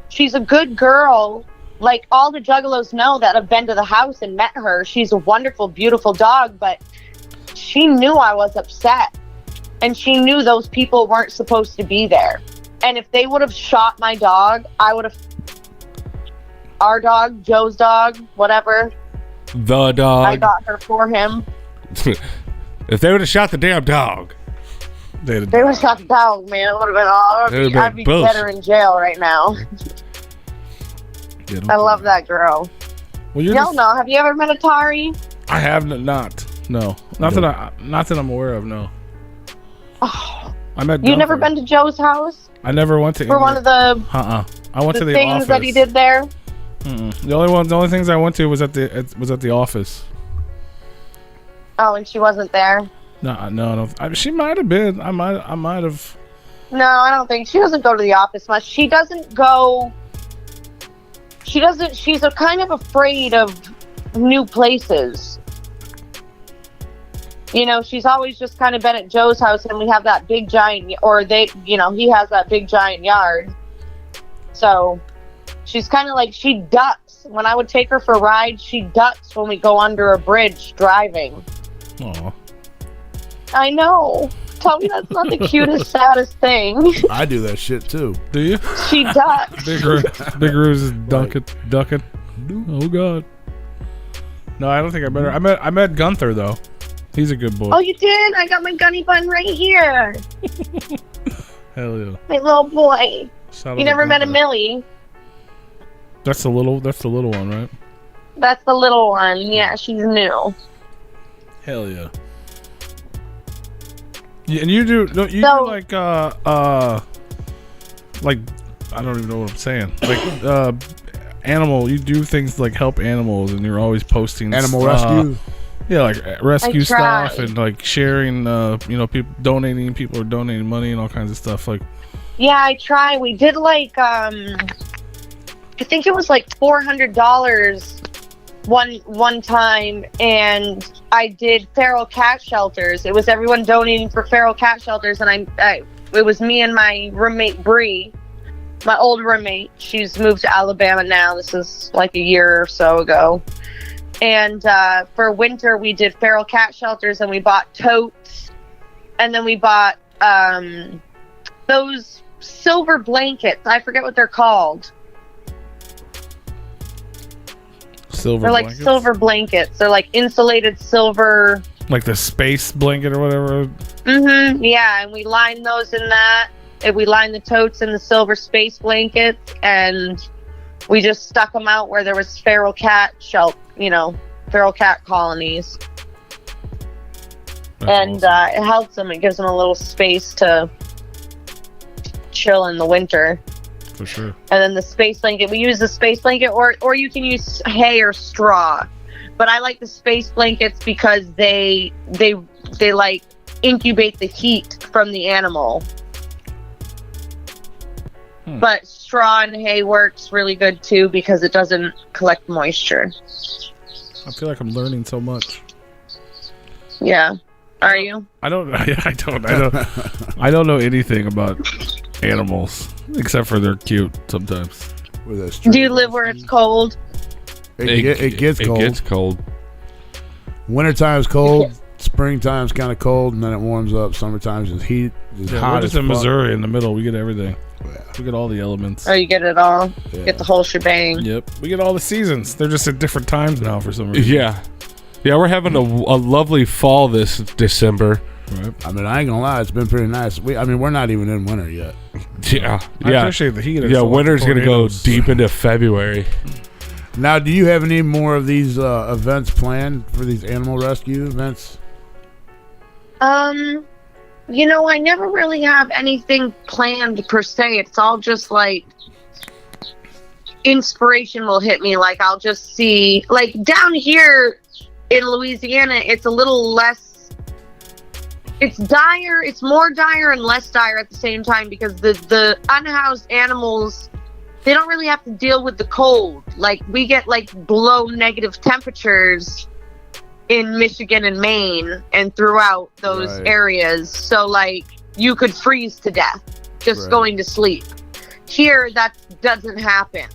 she's a good girl. Like, all the juggalos know that have been to the house and met her. She's a wonderful, beautiful dog, but she knew I was upset. And she knew those people weren't supposed to be there. And if they would have shot my dog, I would have... Our dog, Joe's dog, whatever. The dog. I got her for him. If they would have shot the damn dog. They would have shot the dog, man. It would have been all... It would've I'd been be both. better in jail right now. Yeah, I love that girl. Well, Y'all know. Have you ever met Atari? I have not. No. Not that I'm aware of, no. I met You never Gunther. been to Joe's house? I never went to For one of the I went to the things office. that he did there? The only things I went to was at the office. Oh, and she wasn't there? No. She might have been. I might have. No, I don't think. She doesn't go to the office much. She doesn't go... She's kind of afraid of new places. You know, she's always just kind of been at Joe's house, and we have that big giant, he has that big giant yard. So she's kind of like, she ducks. When I would take her for rides, she ducks when we go under a bridge driving. Aw. I know. Tell me that's not the cutest, saddest thing. I do that shit too. Do you? She ducks. Big Rose is ducking. Oh God. No, I don't think I better. I met Gunther though. He's a good boy. Oh, you did? I got my gunny bun right here. Hell yeah. My little boy. Shout You out never to met a Gunther. Millie. That's the little one, right? That's the little one. Yeah, she's new. Hell yeah. Yeah, and you do do like I don't even know what I'm saying. Like animal, you do things like help animals, and you're always posting Animal rescue. Yeah, like rescue I try. stuff and like sharing. People donating. People are donating money and all kinds of stuff. Like, Yeah, I try. We did like I think it was like $400 one time, and I did feral cat shelters. It was everyone donating for feral cat shelters, and it was me and my roommate Bree, my old roommate. She's moved to Alabama now. This is like a year or so ago. And for winter, we did feral cat shelters, and we bought totes, and then we bought those silver blankets. I forget what they're called. silver They're like blankets? silver blankets. They're like insulated silver. Like the space blanket or whatever. Mm-hmm. Yeah, and we lined those in that. And we lined the totes in the silver space blankets, and we just stuck them out where there was feral cat feral cat colonies. That's And awesome. it helps them. It gives them a little space to chill in the winter. For sure. And then the space blanket, we use the space blanket, or you can use hay or straw. But I like the space blankets because they like incubate the heat from the animal. But straw and hay works really good too because it doesn't collect moisture. I feel like I'm learning so much. Yeah. Are you? I don't know anything about animals except for they're cute sometimes. Do you live where it's cold? It gets cold. It gets cold. Wintertime's cold. Springtime's kind of cold, and then it warms up. Summertime's is heat. It's Yeah, hot we're as just in fuck. Missouri in the middle. We get everything. Yeah. We get all the elements. Oh, you get it all. Yeah. Get the whole shebang. Yep. We get all the seasons. They're just at different times now for some reason. Yeah. Yeah, we're having a lovely fall this December. Right. I mean, I ain't gonna lie, it's been pretty nice. We're not even in winter yet. Yeah. I Yeah. appreciate the heat. Yeah, winter's going to go deep into February. Now, do you have any more of these events planned for these animal rescue events? I never really have anything planned per se. It's all just like inspiration will hit me. Like I'll just see, like down here in Louisiana, it's a little less, it's dire, it's more dire and less dire at the same time because the unhoused animals, they don't really have to deal with the cold. Like we get like below negative temperatures in Michigan and Maine and throughout those Right. areas. So like you could freeze to death just Right. going to sleep. Here that doesn't happen.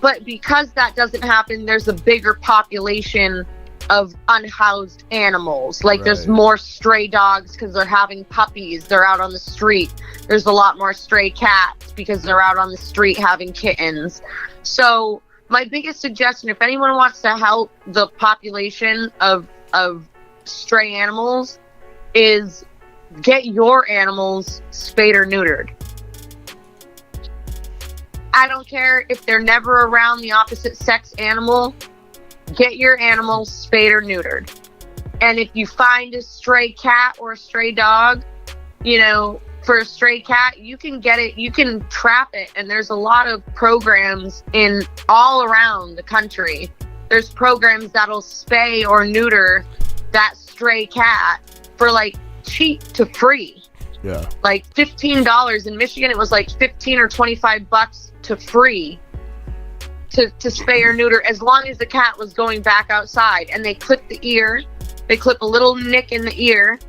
But because that doesn't happen, there's a bigger population of unhoused animals. Like there's Right. more stray dogs because they're having puppies. They're out on the street. There's a lot more stray cats because they're out on the street having kittens. So my biggest suggestion, if anyone wants to help the population of stray animals, is get your animals spayed or neutered. I don't care if they're never around the opposite sex animal. Get your animals spayed or neutered. And if you find a stray cat or a stray dog, for a stray cat, you can get it, you can trap it. And there's a lot of programs in all around the country. There's programs that'll spay or neuter that stray cat for like cheap to free. Yeah. Like $15 in Michigan, it was like 15 or $25 to free to spay or neuter as long as the cat was going back outside. And they clip the ear They clip a little nick in the ear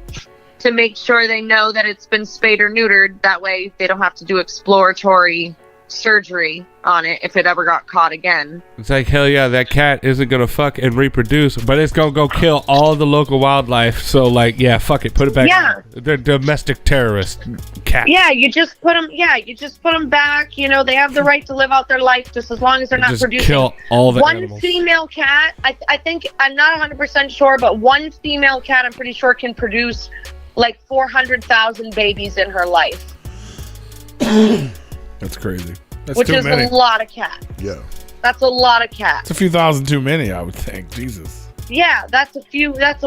to make sure they know that it's been spayed or neutered. That way they don't have to do exploratory surgery on it if it ever got caught again. It's like, hell yeah, that cat isn't gonna fuck and reproduce, but it's gonna go kill all the local wildlife. So like, yeah, fuck it, put it back. Yeah. They're domestic terrorist cats. Yeah, you just put them back. You know, they have the right to live out their life just as long as they're not Just producing. kill all the One animals. female cat, I think, I'm not 100% sure, but one female cat, I'm pretty sure, can produce like 400,000 babies in her life. That's crazy. That's Which too is many. a lot of cats. Yeah. That's a lot of cats. It's a few thousand too many, I would think. Jesus. Yeah, that's a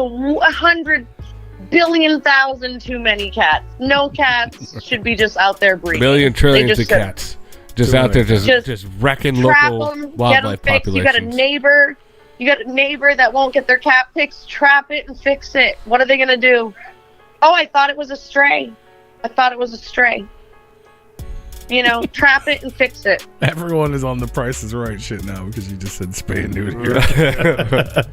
100 billion thousand too many cats. No cats should be just out there breeding. Million trillions They of just cats just Too out there many. just wrecking trap local them, get them wildlife fixed. You got a populations. neighbor that won't get their cat fixed. Trap it and fix it. What are they gonna do? Oh, I thought it was a stray. You know, trap it and fix it. Everyone is on the Price is Right shit now because you just said spay and neuter.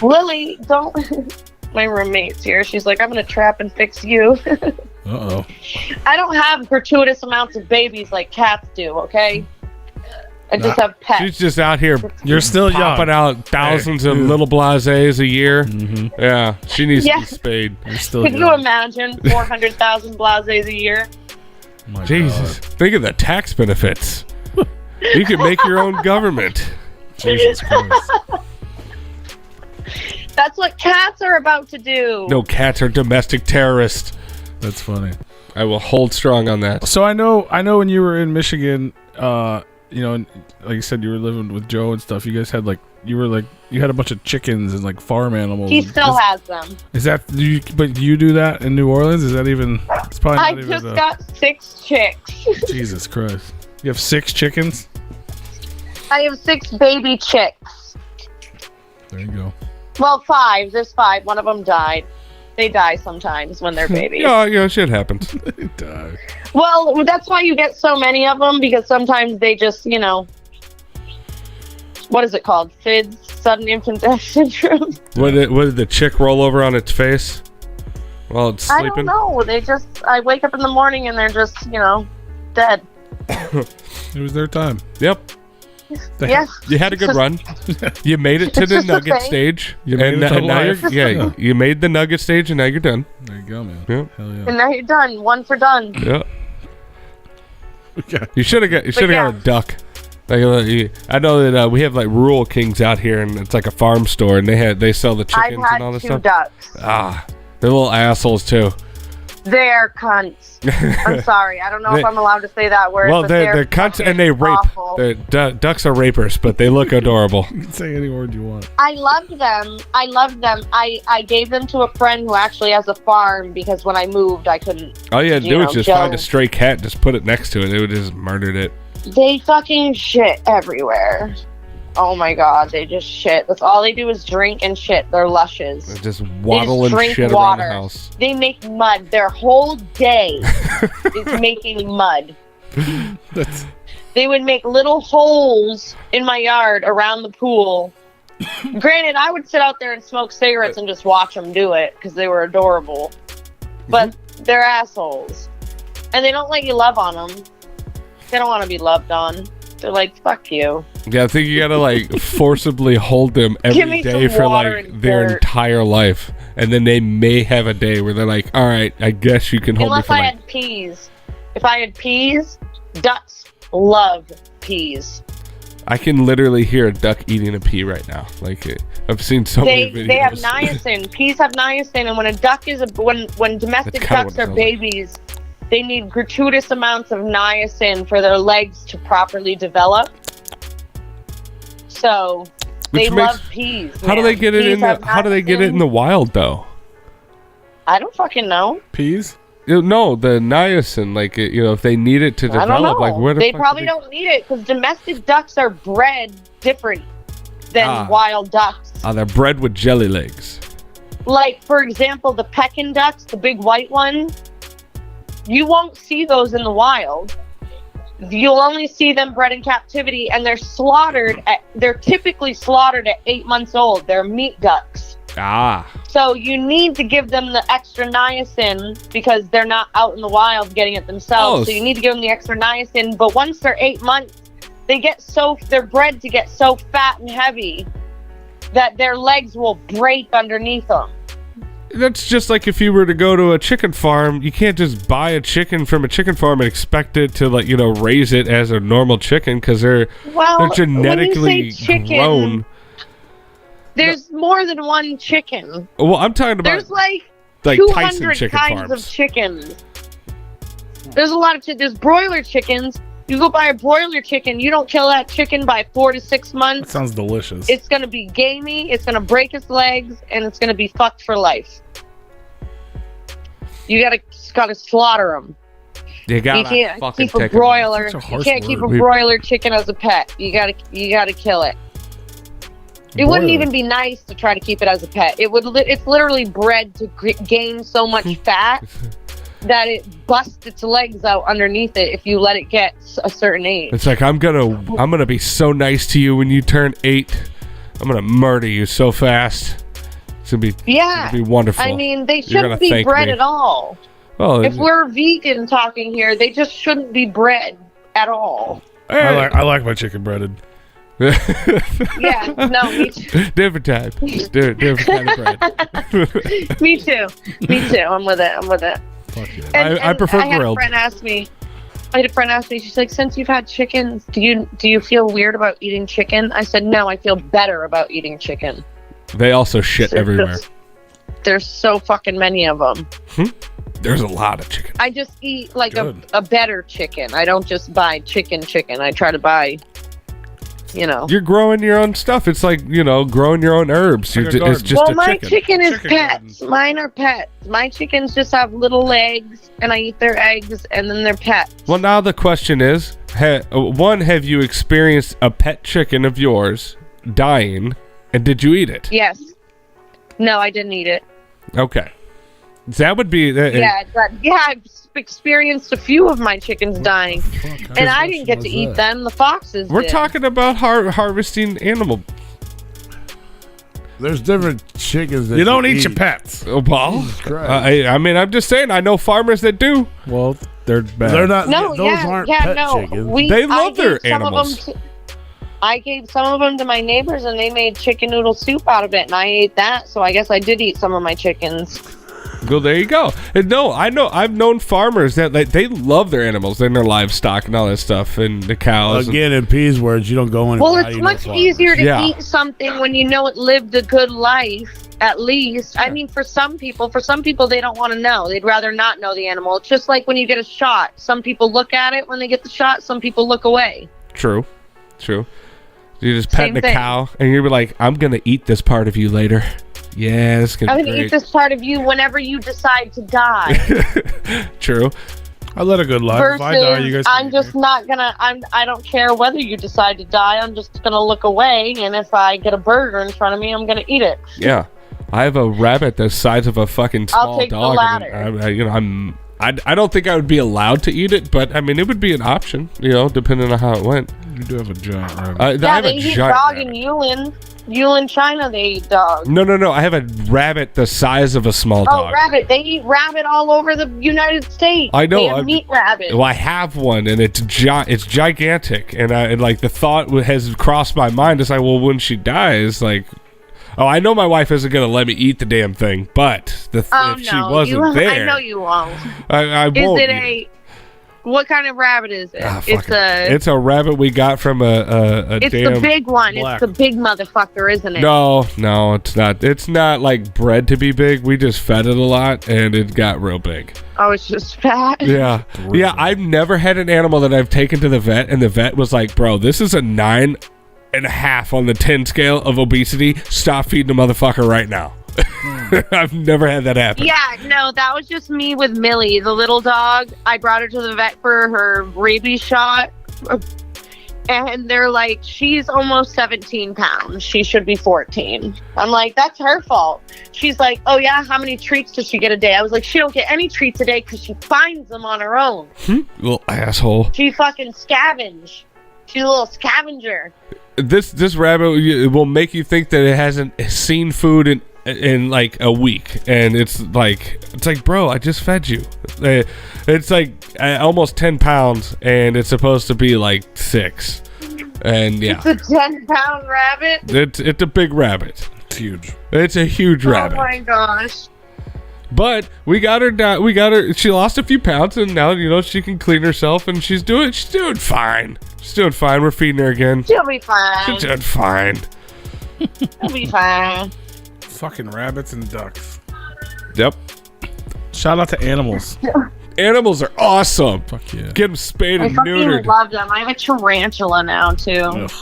Lily, don't. My roommate's here. She's like, I'm gonna trap and fix you. Uh-oh. I don't have gratuitous amounts of babies like cats do. Okay. I just have pets. She's just out here You're still popping young. out thousands of little blasés a year. Mm-hmm. Yeah, she needs Yeah. to be spayed. You're still Could young. you imagine 400,000 blases a year? My Jesus, God. think of the tax benefits. You can make your own government. Jesus Christ. That's what cats are about to do. No, cats are domestic terrorists. That's funny. I will hold strong on that. So I know when you were in Michigan, you know, and like you said, you were living with Joe and stuff. You guys had you had a bunch of chickens and like farm animals. He still has them. Is that but do you do that in New Orleans? Is that even? It's probably not I even. just got 6 chicks. Jesus Christ! You have 6 chickens. I have 6 baby chicks. There you go. Well, 5. There's 5. One of them died. They die sometimes when they're babies. Yeah, shit happens. They die. Well, that's why you get so many of them, because sometimes they just, you know, what is it called? FIDS, sudden infant death syndrome. What did the chick roll over on its face while it's I sleeping? don't know. I wake up in the morning and they're just, you know, dead. It was their time. Yep. Yes. You had a good run. You made it to It's the just a nugget thing. stage. You made it to now life. you made the nugget stage and now you're done. There you go, man. Yeah. Hell yeah. And now you're done. One for done. Yeah. Okay. You should have got yeah. a duck. Like, I know that we have like Rural Kings out here, and it's like a farm store, and they sell the I've chickens and all had this 2 stuff. ducks. Ah, they're little assholes too. They're cunts. I'm sorry. I don't know if They- I'm allowed to say that word. Well, but they're cunts and they rape. awful. Ducks are rapers, but they look adorable. You can say any word you want. I loved them. I gave them to a friend who actually has a farm because when I moved, I couldn't. All you had to You do was know, just Joe- find a stray cat, just put it next to it. They would just murdered it. They fucking shit everywhere. Oh my god, they just shit. That's all they do is drink and shit. They're lushes. They just waddle and drink shit water. around the house. They make mud. Their whole day is making mud. That's They would make little holes in my yard around the pool. Granted, I would sit out there and smoke cigarettes and just watch them do it because they were adorable. But they're assholes. And they don't let you love on them. They don't want to be loved on. They're like, fuck you. Yeah, I think you gotta like forcibly hold them Give every me day some for water like and their dirt. entire life, and then they may have a day where they're like, "All right, I guess you can hold me Unless for I like." had peas. If I had peas, ducks love peas. I can literally hear a duck eating a pea right now. Like I've seen so many videos. They have niacin. Peas have niacin, and when a duck is when domestic That's kinda ducks what it are sounds like. babies, they need gratuitous amounts of niacin for their legs to properly develop. So they Which makes- love peas. How do man. they get it Peas in the? have How do they get it in niacin. the wild though? I don't fucking know. peas. No, the niacin. Like if they need it to I don't develop, know. like where the They fuck probably do don't need it because domestic ducks are bred different than Ah. wild ducks. They're bred with jelly legs. Like, for example, the Pekin ducks, the big white one, you won't see those in the wild. You'll only see them bred in captivity, and they're typically slaughtered at 8 months old. They're meat ducks. Ah, So you need to give them the extra niacin because they're not out in the wild getting it themselves. Oh. So you need to give them the extra niacin. But once they're 8 months, they're bred to get so fat and heavy that their legs will break underneath them. That's just like if you were to go to a chicken farm. You can't just buy a chicken from a chicken farm and expect it to, like, raise it as a normal chicken because they're genetically when you say chicken, grown. There's more than one chicken. Well, I'm talking about There's like Tyson 200 chicken kinds farms. of chickens. There's a lot of there's broiler chickens. You go buy a broiler chicken, you don't kill that chicken by 4 to 6 That months. sounds delicious. It's gonna be gamey. It's gonna break its legs, and it's gonna be fucked for life. You gotta slaughter them. You You gotta can't fucking keep a take 'em. broiler. Such a You harsh can't keep a word. broiler chicken as a pet. You gotta kill it. It wouldn't even be nice to try to keep it as a pet. It's literally bred to gain so much fat that it busts its legs out underneath it if you let it get a certain age. It's like I'm gonna be so nice to you when you turn 8. I'm gonna murder you so fast. It's gonna be wonderful. I mean, they You're shouldn't gonna be thank bred me. at all. Oh, If we're vegan talking here, they just shouldn't be bred at all. I like my chicken breaded. Yeah, no, me too. different type. Different kind of bread. Me too. I'm with it. Fuck yeah. I prefer I had grilled. a friend ask me. She's like, since you've had chickens, do you feel weird about eating chicken? I said, no, I feel better about eating chicken. They also shit everywhere. There's so fucking many of them. There's a lot of chicken. I just eat like Good. a better chicken. I don't just buy chicken. I try to buy, You're growing your own stuff. It's like, growing your own herbs. Like a It's garden. just well, a my chicken. chicken is Chicken pets. Mine are pets. My chickens just have little legs, and I eat their eggs, and then they're pets. Well, now the question is, have you experienced a pet chicken of yours dying, and did you eat it? Yes. No, I didn't eat it. Okay. That would be... I've experienced a few of my chickens dying, and I didn't get to eat them. The foxes We're did. talking about harvesting animal... There's different chickens that You don't eat your pets. Well, Christ. I mean, I'm just saying, I know farmers that do. Well, they're bad. They're not. No, those aren't pet chickens. They love their animals. I gave some of them to my neighbors, and they made chicken noodle soup out of it, and I ate that. So I guess I did eat some of my chickens. Well, there you go. And no, I've known farmers that they love their animals and their livestock and all that stuff and the cows. Again, in P's words, you don't go in. Well, it's much easier to Yeah. eat something when you know it lived a good life, at least. I mean, for some people, they don't want to know. They'd rather not know the animal. It's just like when you get a shot. Some people look at it when they get the shot. Some people look away. True. You're just petting Same a thing. cow, and you're like, I'm going to eat this part of you later. Yeah, it's going I'm to going be to eat great. this part of you whenever you decide to die. True. I led a good life. If I die, you guys. Versus, I'm just not gonna. I don't care whether you decide to die. I'm just gonna look away, and if I get a burger in front of me, I'm gonna eat it. Yeah. I have a rabbit the size of a fucking small take the dog. latter. And I don't think I would be allowed to eat it, but I mean, it would be an option, depending on how it went. You do have a giant rabbit. I Yeah, have they a eat giant dog rabbit. in Yulin, China. They eat dog. No. I have a rabbit the size of a small Oh, dog. rabbit! They eat rabbit all over the United States. I know, They have I've- meat rabbit. Well, I have one, and it's gigantic, and like the thought has crossed my mind. It's like, well, when she dies, like, oh, I know my wife isn't gonna let me eat the damn thing, but if she wasn't there, I know you won't. I Is won't. it eat what kind of rabbit is it? fuck it. It's a rabbit we got from a It's damn. the big one. black. It's the big motherfucker, isn't it? No, it's not. It's not like bred to be big. We just fed it a lot, and it got real big. Oh, it's just fat. Yeah. I've never had an animal that I've taken to the vet, and the vet was like, "Bro, this is a 9.5 on the 10 scale of obesity. Stop feeding the motherfucker right now." I've never had that happen. Yeah, no, that was just me with Millie, the little dog. I brought her to the vet for her rabies shot. And they're like, she's almost 17 pounds. She should be 14. I'm like, that's her fault. She's like, oh yeah, how many treats does she get a day? I was like, she don't get any treats a day because she finds them on her own. Little asshole. She fucking scavenge. She's a little scavenger. This rabbit will make you think that it hasn't seen food in in like a week, and it's like, bro, I just fed you. It's like almost 10 pounds, and it's supposed to be like 6. And yeah, It's a 10-pound rabbit. it's a big rabbit. It's huge. It's a huge rabbit. Oh my gosh. But we got her down. We got her. She lost a few pounds, and now she can clean herself, and she's doing fine. She's doing fine. We're feeding her again. She'll be fine. She's doing fine. She'll be fine. Fucking rabbits and ducks. Yep. Shout out to animals. Animals are awesome. Fuck yeah. Get them spayed I and fucking neutered. love them. I have a tarantula now too. Ugh.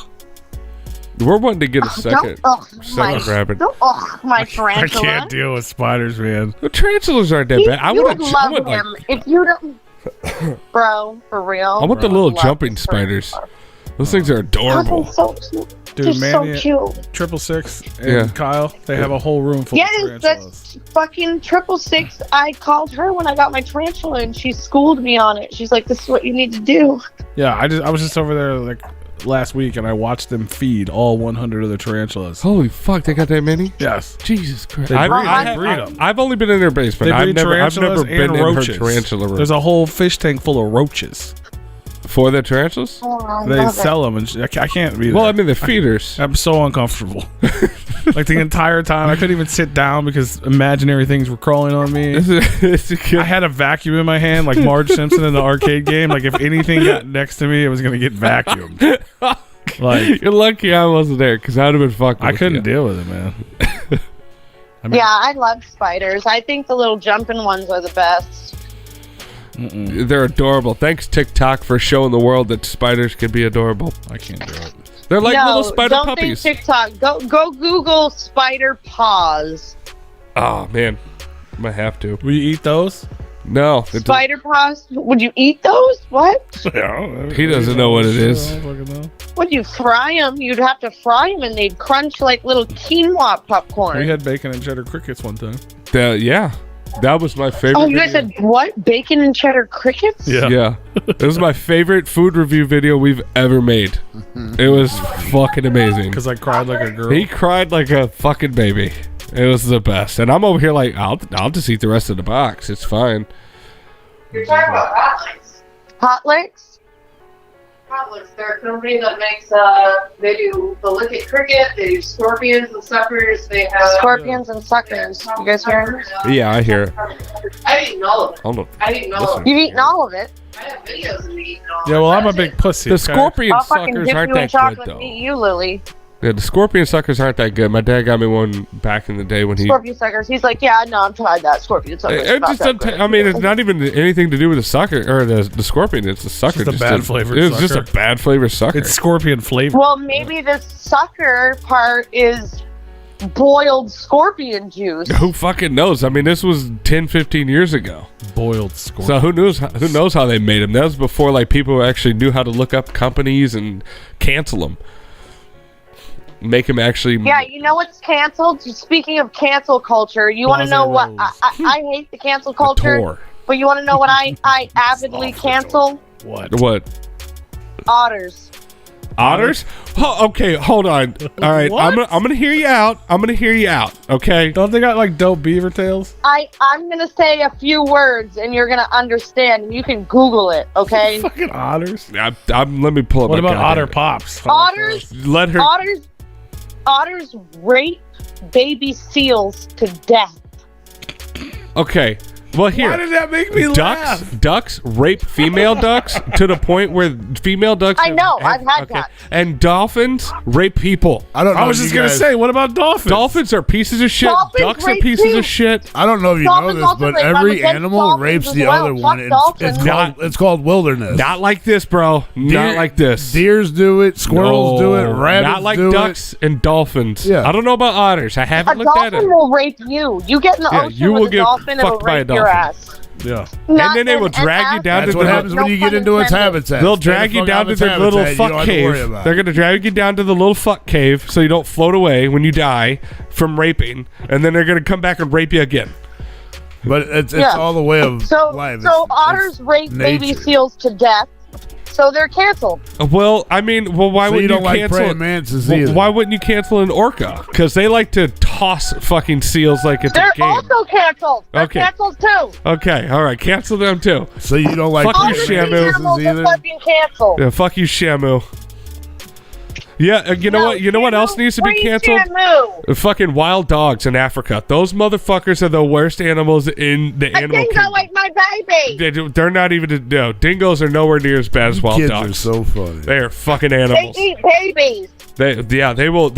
We're wanting to get a second rabbit. My I tarantula. can't deal with spiders, man. The tarantulas aren't that bad. You would love him if you don't. Bro, for real. I want the Bro, little love jumping this spiders. tarantula. Those things are adorable. They're so cute. Dude, They're so Manny, cute. 666 and Yeah. Kyle, they have a whole room full of Yes, tarantulas. that's fucking 666. I called her when I got my tarantula and she schooled me on it. She's like, "This is what you need to do." Yeah, I was just over there like last week and I watched them feed all 100 of the tarantulas. Holy fuck, they got that many? Yes. Jesus Christ. They breed 'em. I've only been in their basement. They I've breed never tarantulas been and in her roaches. tarantula room. There's a whole fish tank full of roaches. For the tarantulas? Oh, I They love it. sell them and I can't be there. Well, I mean, the feeders. I'm so uncomfortable. Like the entire time, I couldn't even sit down because imaginary things were crawling on me. I had a vacuum in my hand, like Marge Simpson in the arcade game. Like if anything got next to me, it was gonna get vacuumed. Like You're lucky I wasn't there, because I'd have been fucking I with couldn't you. deal with it, man. I mean, Yeah, I love spiders. I think the little jumping ones are the best. They're adorable. Thanks, TikTok, for showing the world that spiders can be adorable. I can't do it. They're like no, little spider don't puppies. think TikTok. Go Google spider paws. Oh, man. I might have to. Will you eat those? No. Spider paws? Would you eat those? What? He doesn't know what it is. Would you fry them? You'd have to fry them, and they'd crunch like little quinoa popcorn. We had bacon and cheddar crickets one time. Yeah. That was my favorite. Oh, you guys video. said what? Bacon and cheddar crickets? Yeah. It was my favorite food review video we've ever made. It was fucking amazing. Because I cried like a girl. He cried like a fucking baby. It was the best. And I'm over here like, I'll just eat the rest of the box. It's fine. You're talking about hot licks. Hot licks? Hot licks. They're a company that makes, they do the lick it cricket, they do scorpions and suckers, they have... Scorpions and suckers. You guys hear them? Yeah, I hear it. I've eaten all of it. Hold on. I've eaten all of it. You've eaten all of it? I have videos of me eating all of it. Yeah, well, I'm a big pussy. The okay? scorpion I'll fucking suckers dip aren't you in that good, chocolate though. and eat you, Lily. Yeah, the scorpion suckers aren't that good. My dad got me one back in the day when he... Scorpion suckers. He's like, yeah, no, I've tried that. Scorpion suckers. It just doesn't I mean, it's not even anything to do with the sucker or the scorpion. It's the sucker. Just a bad flavored It's just a sucker. bad flavored sucker. It's scorpion flavor. Well, maybe the sucker part is boiled scorpion juice. Who fucking knows? I mean, this was 10, 15 years ago. Boiled scorpion. So who knows how they made them? That was before like people actually knew how to look up companies and cancel them. Make them actually. Yeah, you know what's canceled? Speaking of cancel culture, you want to know what? I hate the cancel culture, Tor. but you want to know what I avidly cancel? What? Otters. Otters? Okay, hold on. All right, What? I'm gonna hear you out. Okay. Don't they got like dope beaver tails? I'm gonna say a few words and you're gonna understand. And you can Google it, okay? Fucking otters. Let me pull up. What my about otter goddamn- pops? Otters. Let her. Otters rape baby seals to death. Okay. Well, here. Why did that make me laugh? Ducks rape female ducks to the point where female ducks. I know, I've had that. And dolphins rape people. I don't know. I was if just you gonna guys- say, what about dolphins? Dolphins are pieces of shit. Dolphins Ducks are rape pieces too. of shit. I don't know if you Dolphins know this, also but rape. I'm every against animal dolphins rapes as the well. other Fuck one. dolphins. It's called wilderness. Not like this, bro. Not Deer- like this. Deers do it. Squirrels do it. No, Rabbits not like do ducks and dolphins. Yeah. I don't know about otters. I A haven't looked at dolphin it. will rape you. You get in the Yeah, ocean you will with a get dolphin, it'll fucked by a rape your dolphin. ass. Yeah. And then they will drag you down That's to what the. happens when you get into its habitat. They'll Stay the drag you fuck down out to of their its little habitat. You fuck don't have to worry cave. about They're it. gonna drag you down to the little fuck cave so you don't float away when you die from raping, and then they're gonna come back and rape you again. But it's Yeah. all the way of So life. so It's otters rape baby nature. seals to death. so they're canceled. Well, I mean, why So wouldn't you don't like cancel? praying mantises either. Why wouldn't you cancel an orca? Because they like to toss fucking seals like it's They're a game. also canceled. They're Okay. canceled too. Okay, all right, cancel them too. So you don't like Fuck All you, the praying sea Shamu. animals mantises are either? fucking canceled. Yeah, fuck you, Shamu. Yeah, you know No, what? You know what else needs to be free canceled? Shamu. Fucking wild dogs in Africa. Those motherfuckers are the worst animals in the A animal dingo kingdom. like my baby. They're not even. No, dingoes are nowhere near as bad as wild Kids dogs. are so funny. They are fucking They animals. eat babies. They will.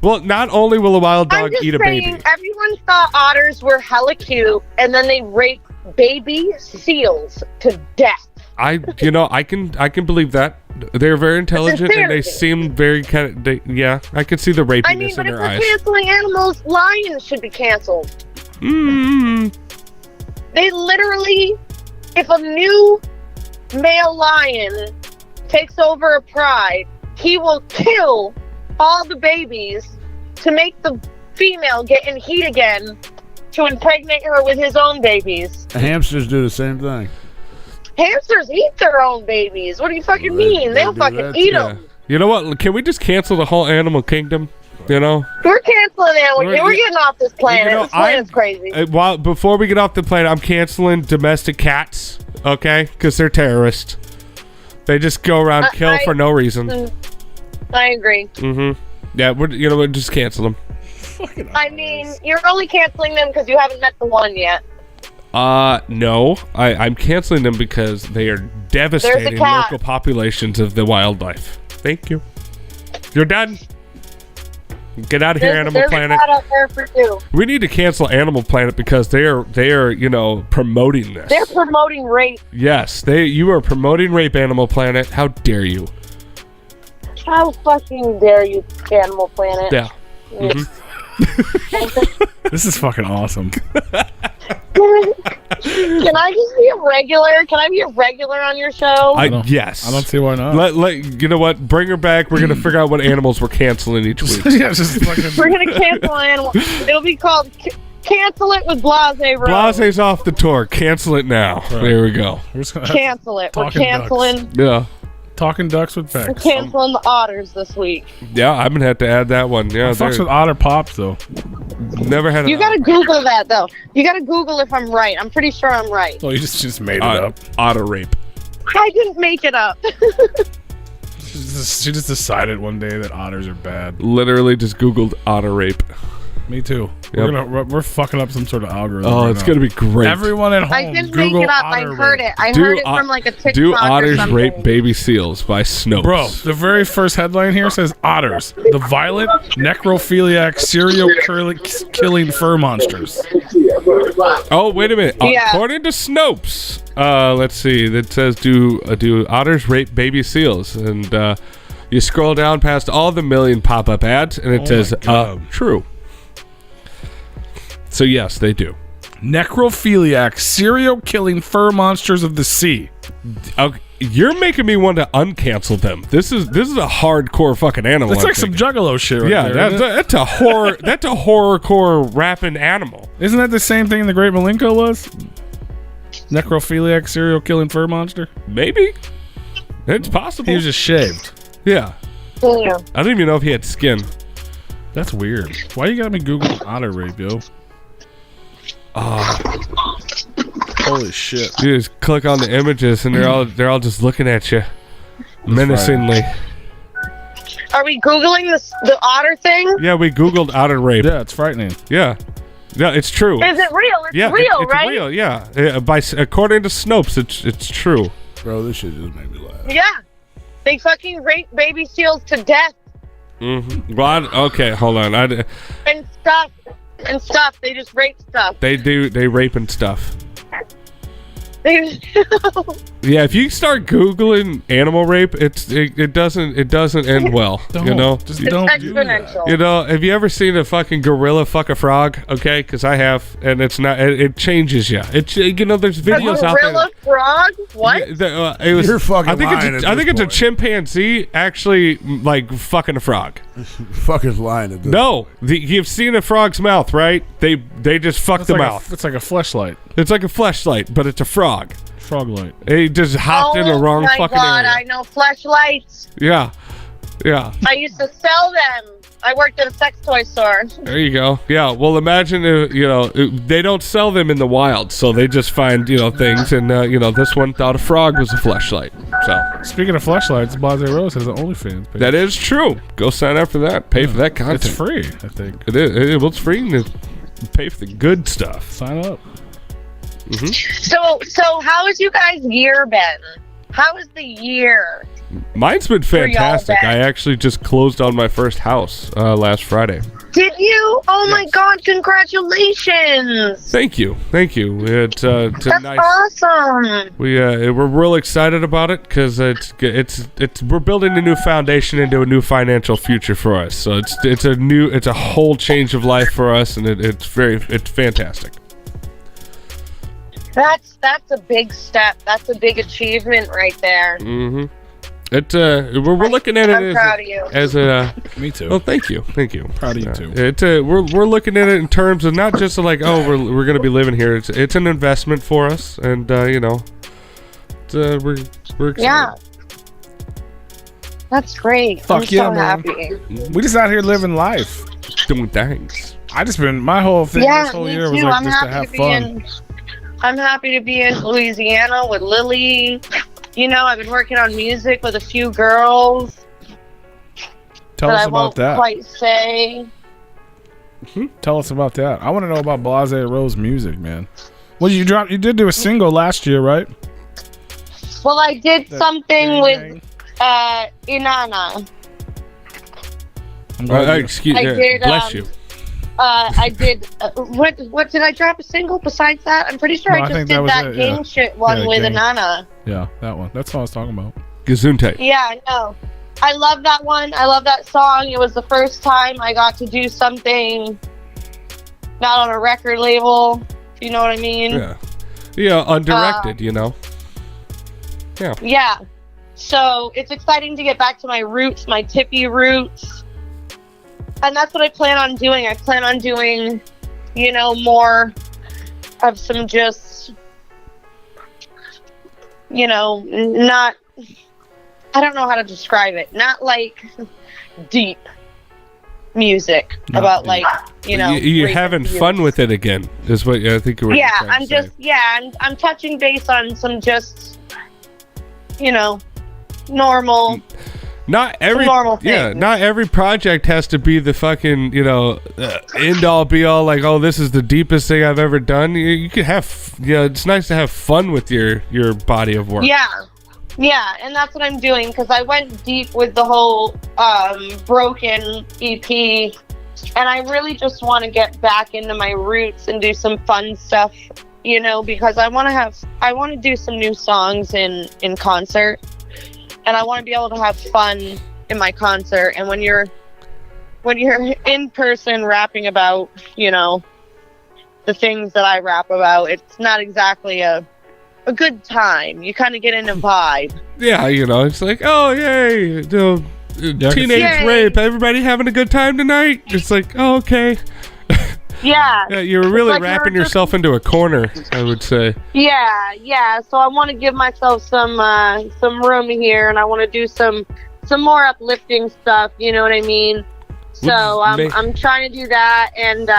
Well, not only will a wild I'm dog just eat a saying, baby. everyone thought otters were hella cute, and then they rape baby seals to death. I can believe that. They're very intelligent and they Sincerity. seem very kind of. Yeah, I can see the rapiness I mean, in but if their we're eyes. canceling animals, lions should be canceled. Mm. They literally, if a new male lion takes over a pride, he will kill all the babies to make the female get in heat again to impregnate her with his own babies. Hamsters do the same thing. Hamsters eat their own babies. What do you fucking They- mean? they They'll do fucking that eat too. them. You know what? Can we just cancel the whole animal kingdom? You know. We're canceling it. We're- We're getting off this planet. You know, This planet's crazy. While before we get off the planet, I'm canceling domestic cats. Okay, because they're terrorists. They just go around kill for no reason. I agree. Mm-hmm. Yeah, we'll just cancel them. I mean, you're only canceling them because you haven't met the one yet. No. I'm canceling them because they are devastating cat. local populations of the wildlife. Thank you. You're done. Get out of here, Animal There's Planet. a cat out there for you. We need to cancel Animal Planet because they are promoting this. They're promoting rape. Yes, you are promoting rape, Animal Planet. How dare you? How fucking dare you, Animal Planet? Yeah. This is fucking awesome. Can I just be a regular? Can I be a regular on your show? Yes. I don't see why not. You know what? Bring her back. We're gonna figure out what animals we're canceling each week. Yeah, just fucking. We're gonna cancel animal. It'll be called Cancel It with Blase Road. Blase's off the tour. Cancel it now. Right. There we go. We're just gonna Cancel it. We're Talking canceling. Yeah. talking ducks with We're facts. canceling the otters this week. Yeah, I'm gonna have to add that one. Yeah, Fucks with otter pops though. never had. You gotta Google that though. You gotta Google if I'm right. I'm pretty sure I'm right. Oh, you just made it up. otter rape. I didn't make it up. She just decided one day that otters are bad. Literally just Googled otter rape. Me too. Yep. We're fucking up some sort of algorithm. Oh, right it's now. gonna be great. Everyone at home. I didn't Google make it up. I otter heard rape. it. I heard it from like a TikTok Do or otters something. rape baby seals by Snopes? Bro, the very first headline here says otters, the violent necrophiliac serial killing fur monsters. Oh, wait a minute. Yeah. According to Snopes, let's see. That says do otters rape baby seals? And you scroll down past all the million pop-up ads, and it Oh says my God. true. So yes, they do. Necrophiliac serial killing fur monsters of the sea. Okay, you're making me want to uncancel them. This is a hardcore fucking animal. That's I'm like some thinking. juggalo shit right Yeah, there. isn't it? that's a horror. That's a horrorcore rapping animal. Isn't that the same thing the Great Malenko was? Necrophiliac serial killing fur monster? Maybe it's possible. He was just shaved. Yeah, Yeah. I don't even know if he had skin. That's weird. Why you got me Googling otter rape, yo? Holy shit. You just click on the images, and they're all just looking at you menacingly. Are we Googling the otter thing? Yeah, we googled otter rape. Yeah, it's frightening. Yeah, it's true. Is it real? It's Yeah, real, it's right? real. Yeah, according to Snopes, it's true. Bro, this shit just made me laugh. Yeah. They fucking rape baby seals to death Mm-hmm. Well, okay, hold on. and stuff. They just rape stuff. They rape and stuff. They- Yeah, if you start googling animal rape, it doesn't end well. You know, Just it's don't do that. exponential. You know, have you ever seen a fucking gorilla fuck a frog? Okay, because I have, and it's not. It changes you. There's videos out there. frog? What? It was. You're fucking I think lying it's. at I think this it's a point. chimpanzee actually like fucking a frog. Fucker's lying at this. No, you've seen a frog's mouth, right? They just fuck the mouth. It's like a fleshlight. It's like a fleshlight, but it's a frog. Frog light. He just hopped in the wrong my fucking God, area. I know fleshlights. Yeah. I used to sell them. I worked at a sex toy store. There you go. Yeah. Well, imagine they don't sell them in the wild, so they just find things, and this one thought a frog was a fleshlight. So Speaking of fleshlights, Blase Rose has an OnlyFans page. that is true. Go sign up for that. Pay for that content. It's free, I think. It is. Well, it's free to pay for the good stuff. Sign up. So how has you guys' year been? How was the year? Mine's been For y'all fantastic. then. I actually just closed on my first house last Friday. Did you? Oh my Yes. God! Congratulations. Thank you. It's a That's nice. awesome. We're real excited about it because we're building a new foundation into a new financial future for us. So it's a whole change of life for us, and it's fantastic. That's a big step. That's a big achievement right there. Mm-hmm. We're looking at I'm it proud of you. as a. Me too. Well, thank you. Proud of you too. We're looking at it in terms of not just like we're gonna be living here. It's an investment for us, and we're excited. Yeah. That's great. Fuck I'm yeah, so man. happy. We just out here living life. Doing things. I just been my whole thing Yeah, this whole me year was too. like I'm just to happy have to be fun. I'm happy to be in Louisiana with Lily. I've been working on music with a few girls Tell that us I about won't that. quite say. Tell us about that. I want to know about Blase Rose music, man. Well, you did do a single last year, right? Well, I did something with Gang. Inanna. I'm glad you- Excuse I did, bless you. I did. What did I drop a single besides that? I'm pretty sure No, I I just think did that was that it, gang yeah. shit one Yeah, with gang. Inanna. Yeah, that one. That's what I was talking about. Gesundheit. Yeah, I know. I love that one. I love that song. It was the first time I got to do something not on a record label. If you know what I mean? Yeah, undirected. Yeah. So it's exciting to get back to my roots, my tippy roots. And that's what I plan on doing. I plan on doing, more of some just, not, I don't know how to describe it. Not like deep music Not about deep. like, You're rape having abuse. fun with it again, is what I think you were. Yeah, trying to say. I'm touching base on some just, normal. Not every normal things. not every project has to be the fucking end all be all like, oh, this is the deepest thing I've ever done. You can have it's nice to have fun with your body of work. Yeah, and that's what I'm doing because I went deep with the whole Broken EP, and I really just want to get back into my roots and do some fun stuff, because I want to do some new songs in concert, and I want to be able to have fun in my concert. And when you're in person rapping about, the things that I rap about, it's not exactly a good time. You kind of get in a vibe. Yeah, it's like, oh, yay, teenage Yay. rape. Everybody having a good time tonight? It's like, oh, okay. Yeah. Yeah, you're really like wrapping you're just- yourself into a corner, I would say. Yeah. So I want to give myself some room here, and I want to do some more uplifting stuff. You know what I mean? So I'm trying to do that, and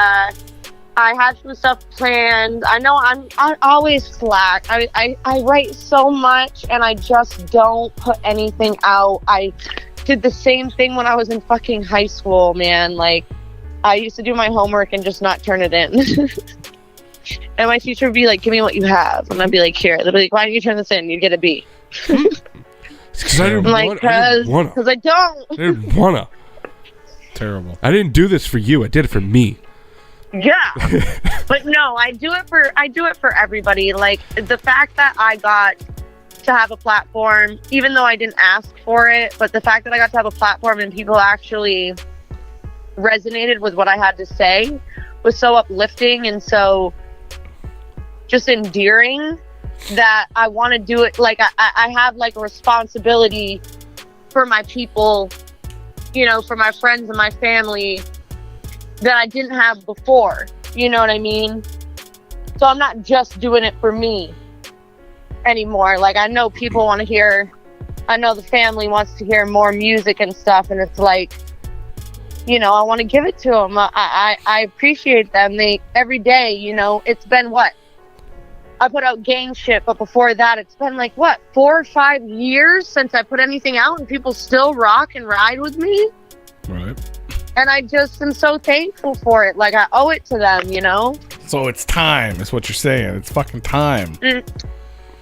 I have some stuff planned. I know I always slack. I write so much, and I just don't put anything out. I did the same thing when I was in fucking high school, man. Like, I used to do my homework and just not turn it in. And my teacher would be like, give me what you have. And I'd be like, here. They'd be like, why don't you turn this in? You get a B. Because I didn't I'm like, wanna. because I don't. I didn't wanna. Terrible. I didn't do this for you. I did it for me. Yeah. But no, I do it for everybody. Like, the fact that I got to have a platform, even though I didn't ask for it, but the fact that I got to have a platform and people actually resonated with what I had to say was so uplifting and so just endearing that I want to do it. Like I have like a responsibility for my people, you know, for my friends and my family that I didn't have before. You know what I mean? So I'm not just doing it for me anymore. Like, I know people want to hear, I know the family wants to hear more music and stuff, and it's like, you know, I want to give it to them. I appreciate them. They, every day, you know, it's been what? I put out gang shit, but before that, it's been like, what, 4 or 5 years since I put anything out, and people still rock and ride with me? Right. And I just am so thankful for it. Like, I owe it to them, you know? So it's time, is what you're saying. It's fucking time.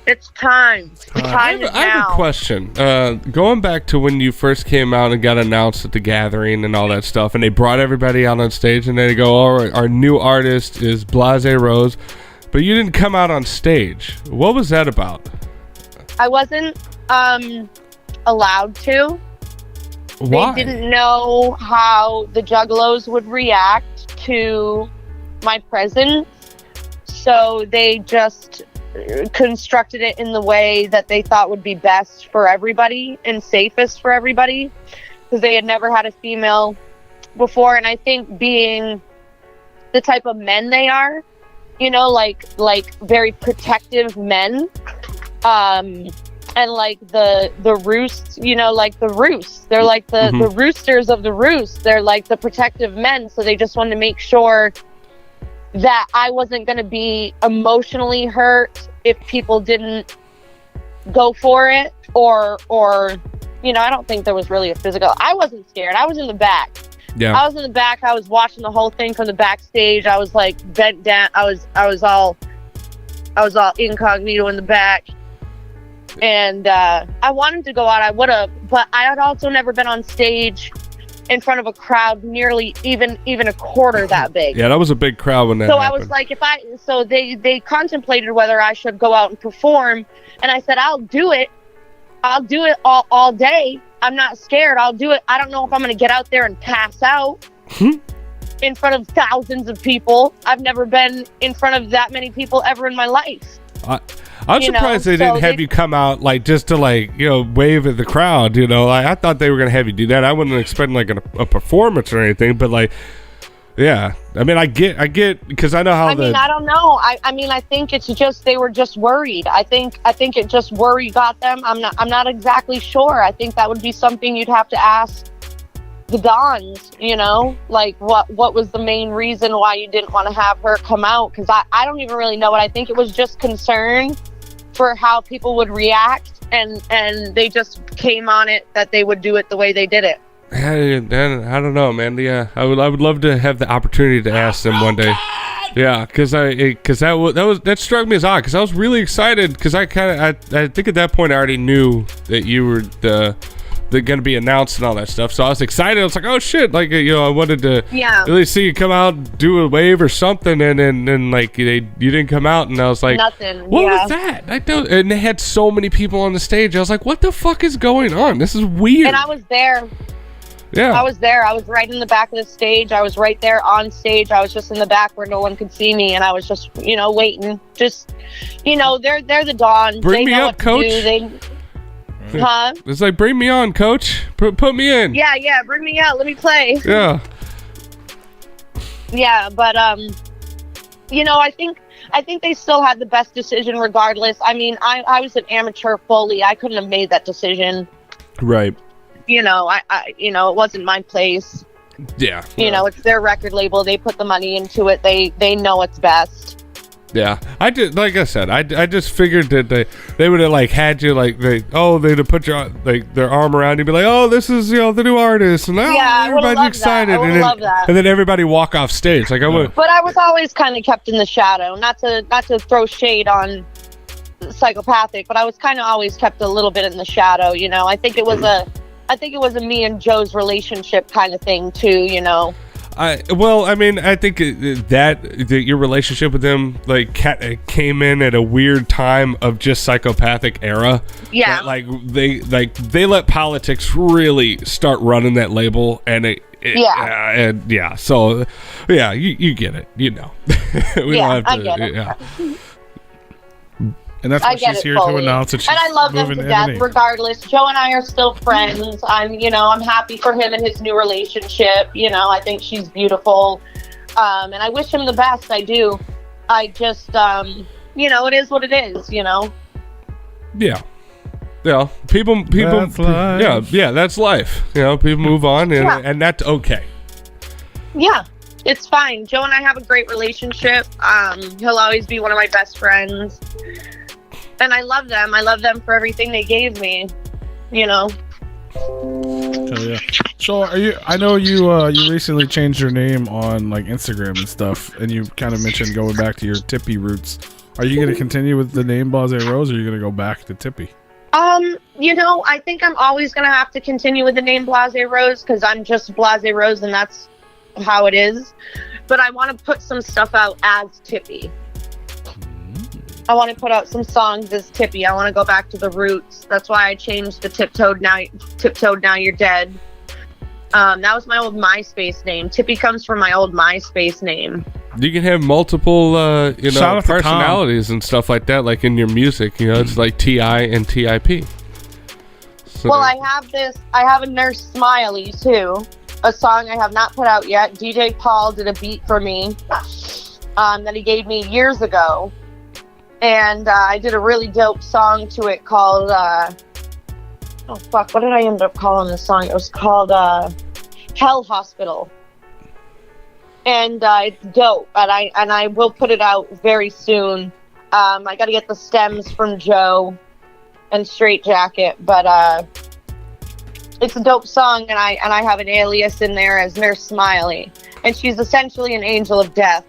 It's time. I have a question. Going back to when you first came out and got announced at the gathering and all that stuff, and they brought everybody out on stage, and they go, all right, our new artist is Blase Rose, but you didn't come out on stage. What was that about? I wasn't allowed to. Why? They didn't know how the Juggalos would react to my presence, so they just constructed it in the way that they thought would be best for everybody and safest for everybody, because they had never had a female before. And I think being the type of men they are, you know, like very protective men, and like the roosts, you know, like the roosts, they're like the roosters of the roost. They're like the protective men, so they just wanted to make sure that I wasn't going to be emotionally hurt if people didn't go for it, or you know, I don't think there was really a physical. I wasn't scared. I was in the back. Yeah. I was in the back. I was watching the whole thing from the backstage. I was like bent down. I was all incognito in the back. And I wanted to go out. I would have, but I had also never been on stage in front of a crowd nearly even a quarter that big. Yeah, that was a big crowd when that happened. I was like, so they contemplated whether I should go out and perform, and I said, I'll do it all day. I'm not scared. I'll do it. I don't know if I'm going to get out there and pass out in front of thousands of people. I've never been in front of that many people ever in my life. I'm surprised they didn't have you come out, like, just to, like, you know, wave at the crowd, you know. Like, I thought they were going to have you do that. I wasn't expecting, like, a performance or anything, but, like, yeah. I mean, I get, because I know how I mean, I don't know. I mean, I think it's just, they were just worried. I think it just worry got them. I'm not exactly sure. I think that would be something you'd have to ask the Dons, you know, like what was the main reason why you didn't want to have her come out? Because I don't even really know. What I think it was just concern for how people would react, and they just came on it that they would do it the way they did it. I don't know, man. Yeah, I would love to have the opportunity to ask them one day. Yeah, because that struck me as odd, because I was really excited, because I think at that point I already knew that you were they're going to be announced and all that stuff. So I was excited. I was like, oh shit. Like, you know, I wanted to really see you come out, do a wave or something. And then like, you didn't come out. And I was like, nothing. What was that? And they had so many people on the stage. I was like, what the fuck is going on? This is weird. And I was there. Yeah. I was there. I was right in the back of the stage. I was right there on stage. I was just in the back where no one could see me. And I was just, you know, waiting. Just, you know, they're the Dons. Bring me up, coach. Huh? It's like, bring me on, coach. Put me in. Yeah, bring me out. Let me play. Yeah. Yeah, but you know, I think they still had the best decision regardless. I mean, I was an amateur Foley. I couldn't have made that decision. Right. You know, I you know, it wasn't my place. Yeah. You know, it's their record label. They put the money into it. They know what's best. Yeah, I did. Like I said, I just figured that they would have like had you like they'd have put your like their arm around you, be like, oh, this is, you know, the new artist, and everybody's excited, and then everybody walk off stage. Like I would. But I was always kind of kept in the shadow. Not to throw shade on Psychopathic, but I was kind of always kept a little bit in the shadow. You know, I think it was a me and Joe's relationship kind of thing too. You know. I think that your relationship with them like came in at a weird time of just Psychopathic era. Yeah, that, they let politics really start running that label, and so you get it, you know. I get it. Yeah. And that's I why get she's it here to fully. announce that she's And I love them moving to to death, M&E. regardless. Joe and I are still friends. I'm happy for him and his new relationship. I think she's beautiful. And I wish him the best. I do. I just, it is what it is, Yeah. Yeah. People. That's life. Yeah. That's life. People move on, Yeah. and that's okay. Yeah, it's fine. Joe and I have a great relationship. He'll always be one of my best friends. And I love them. I love them for everything they gave me. Hell yeah. So I know you recently changed your name on like Instagram and stuff, and you kind of mentioned going back to your Tippy roots. Are you going to continue with the name Blase Rose, or are you going to go back to Tippy? I think I'm always going to have to continue with the name Blase Rose because I'm just Blase Rose and that's how it is. But I want to put some stuff out as Tippy. I want to put out some songs as Tippy. I want to go back to the roots. That's why I changed the Tiptoed Now You're Dead. That was my old MySpace name. Tippy comes from my old MySpace name. You can have multiple, Shout out to personalities and stuff like that, like in your music. It's like T.I. and T.I.P. So Well, I have a Nurse Smiley too. A song I have not put out yet. DJ Paul did a beat for me that he gave me years ago. And I did a really dope song to it called, what did I end up calling this song? It was called Hell Hospital. And it's dope, and I will put it out very soon. I got to get the stems from Joe and Straight Jacket, but it's a dope song, and I have an alias in there as Nurse Smiley, and she's essentially an angel of death.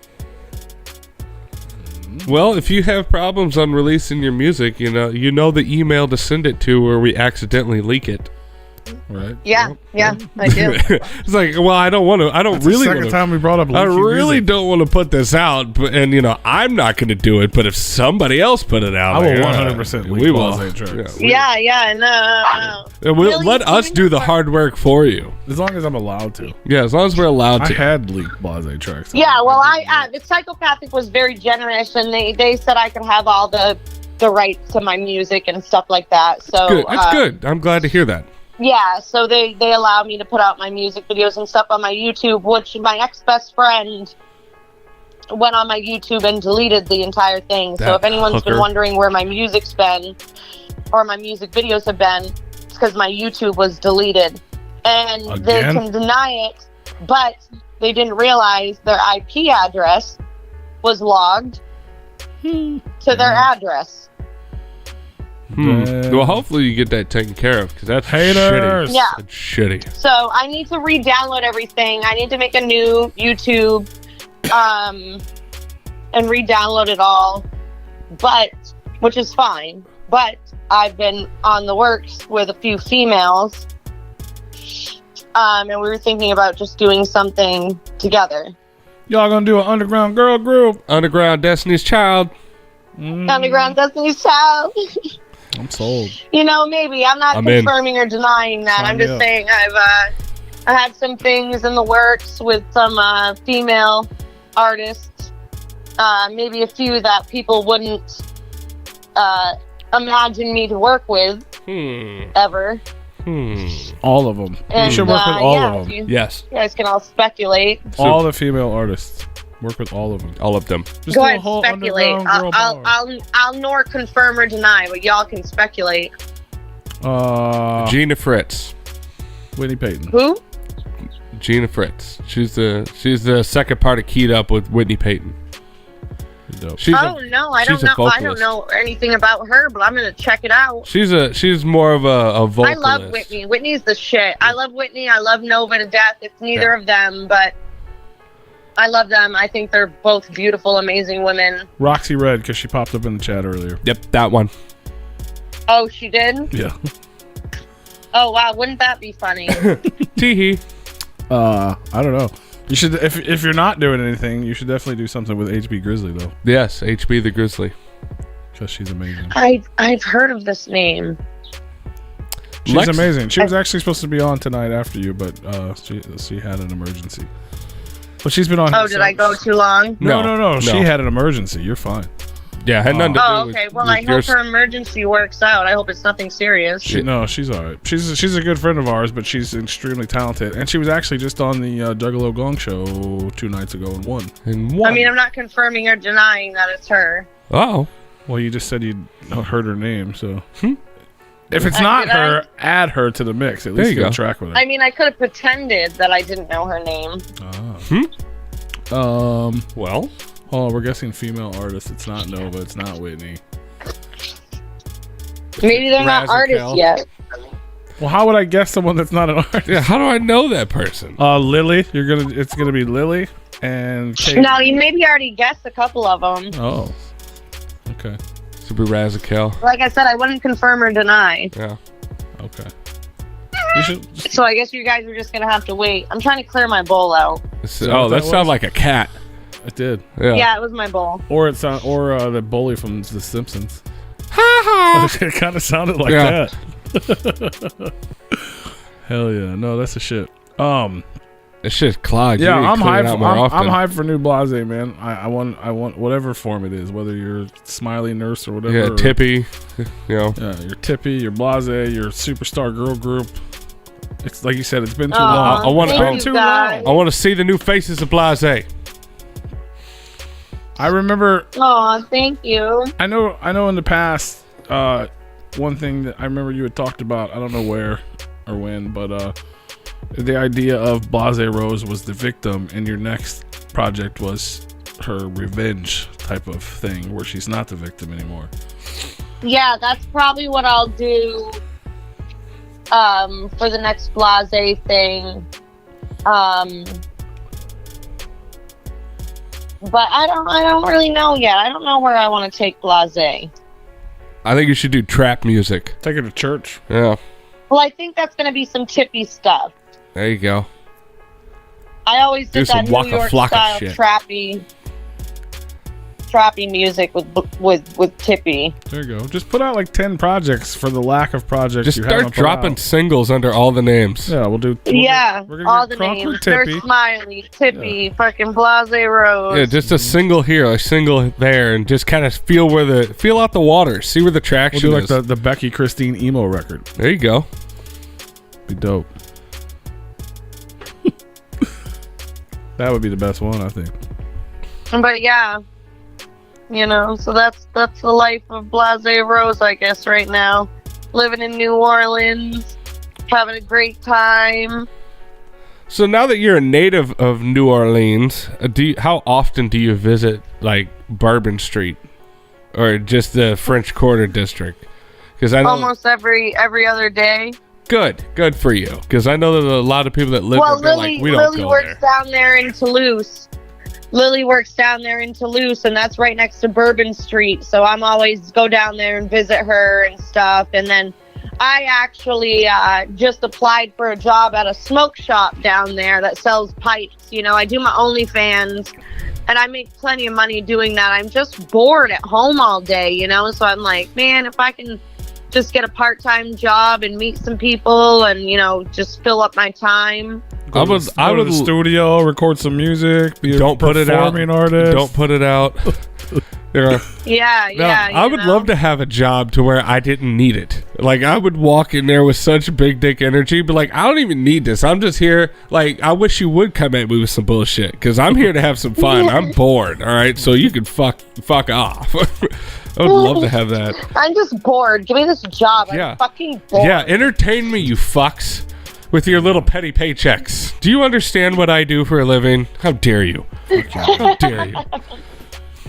Well, if you have problems on releasing your music, you know the email to send it to where we accidentally leak it. Right? Yeah, I do. It's like, well, I don't want to. I don't That's really. the second time we brought up. I leaky really music. don't want to put this out, and I'm not going to do it. But if somebody else put it out, I will like, 100% we leak will. Blase tracks. Yeah, no. We'll let us do the hard work for you. As long as I'm allowed to. Yeah, as long as we're allowed I to. had leaked Blase tracks. Yeah, well, the Psychopathic was very generous, and they said I could have all the rights to my music and stuff like that. So Good. That's good. I'm glad to hear that. Yeah, so they allow me to put out my music videos and stuff on my YouTube, which my ex-best friend went on my YouTube and deleted the entire thing. So if anyone's been wondering where my music's been or my music videos have been, it's because my YouTube was deleted. And they can deny it, but they didn't realize their IP address was logged to their address. Well, hopefully you get that taken care of because that's haters. Shitty. Yeah. That's shitty. So I need to re-download everything. I need to make a new YouTube and re-download it all, which is fine. But I've been on the works with a few females, and we were thinking about just doing something together. Y'all gonna do an underground girl group? Underground Destiny's Child. Underground Destiny's Child. I'm sold. Maybe. I'm not confirming or denying that. I'm just saying I had some things in the works with some female artists. Maybe a few that people wouldn't imagine me to work with ever. All of them. And, you should work with all of them. Yes. You guys can all speculate. All the female artists. Work with all of them. All of them. Just Go do a ahead, whole speculate. underground girl bar. I'll nor confirm or deny, but y'all can speculate. Gina Fritz. Whitney Payton. Who? Gina Fritz. She's the second part of Keyed Up with Whitney Payton. Dope. She's I don't know. I don't know anything about her, but I'm gonna check it out. She's more of a vocalist. I love Whitney. Whitney's the shit. I love Whitney. I love Nova to death. It's neither of them, but I love them. I think they're both beautiful, amazing women. Roxy Red, because she popped up in the chat earlier. Yep, that one. Oh, she did? Yeah. Oh, wow. Wouldn't that be funny? Teehee. I don't know. You should, if you're not doing anything, you should definitely do something with HB Grizzly though. Yes, HB the Grizzly. Because she's amazing. I've heard of this name. She's amazing. She was actually supposed to be on tonight after you, but she had an emergency. But she's been on. Oh, did I go too long? No. She had an emergency. You're fine. Yeah, had nothing to Oh, do okay. with, Well, with I your hope her emergency works out. I hope it's nothing serious. No, she's all right. She's a good friend of ours, but she's extremely talented. And she was actually just on the Juggalo Gong show 2 nights ago and won. And one. I mean, I'm not confirming or denying that it's her. Oh. Well, you just said you heard her name, so. If it's not Did I? her, add her to the mix. At least you get go. a track with her. I mean, I could have pretended that I didn't know her name. Well. Oh, we're guessing female artist. It's not Nova. It's not Whitney. Maybe they're not Razzle artists Cal. yet. Well, how would I guess someone that's not an artist? Yeah, how do I know that person? Lily. It's gonna be Lily and Kate. No, you maybe already guessed a couple of them. Oh. Okay. Super Razzakel. Like I said, I wouldn't confirm or deny. Yeah. Okay. You should. So I guess you guys are just gonna have to wait. I'm trying to clear my bowl out. Oh, what that that sounds was? like a cat. It did. Yeah. Yeah, it was my bowl. Or it's the bully from The Simpsons. Ha ha. It kind of sounded like Yeah. that. Hell yeah! No, that's the shit. This shit's clogged. Yeah, You need to I'm clean it hyped. out more often. I'm hyped for new Blase, man. I want whatever form it is, whether you're Smiley Nurse or whatever. Yeah, or- Tippy. You know. Yeah, your Tippy, your Blase, your Superstar Girl Group. It's like you said, it's been too Aw, long. I want thank you, too guys. I want to see the new faces of Blase. I remember. Oh, thank you. I know. In the past, one thing that I remember you had talked about. I don't know where or when, but the idea of Blase Rose was the victim, and your next project was her revenge type of thing, where she's not the victim anymore. Yeah, that's probably what I'll do for the next Blase thing. But I don't really know yet. I don't know where I want to take Blase. I think you should do trap music. Take her to church. Yeah. Well, I think that's going to be some Tippy stuff. There you go. I always Do did some that New Waka York Flocka style shit. trappy music with Tippy. There you go. Just put out like 10 projects for the lack of projects. Just you start haven't put dropping out. singles under all the names. Yeah, we're Yeah, gonna all get the Crocker, names. Tippy. There's Smiley, Tippy, fucking Blase Rose. Yeah, just a single here, a single there, and just kind of feel out the water, see where the We'll traction do like is. the Becky Christine emo record. There you go. Be dope. That would be the best one, I think. But yeah, so that's the life of Blase Rose, I guess, right now. Living in New Orleans, having a great time. So now that you're a native of New Orleans, how often do you visit like Bourbon Street or just the French Quarter district? Because I know Almost every other day. good for you. Because I know there's a lot of people that live Well, there. Lily, Like, we don't Lily go works there. down there in Toulouse. Lily works down there in Toulouse, and that's right next to Bourbon Street. So I'm always go down there and visit her and stuff. And then I actually just applied for a job at a smoke shop down there that sells pipes. I do my OnlyFans, and I make plenty of money doing that. I'm just bored at home all day, So I'm like, man, if I can just get a part-time job and meet some people and, just fill up my time. I would Go to the studio, record some music. Be Don't a put it out. performing artist. Don't put it out. Yeah. Yeah. I would love to have a job to where I didn't need it. Like, I would walk in there with such big dick energy, but like, I don't even need this. I'm just here. Like, I wish you would come at me with some bullshit because I'm here to have some fun. I'm bored. All right, so you can fuck off. I would love to have that. I'm just bored. Give me this job. Yeah. I'm fucking bored. Yeah, entertain me, you fucks, with your little petty paychecks. Do you understand what I do for a living? How dare you? How dare you?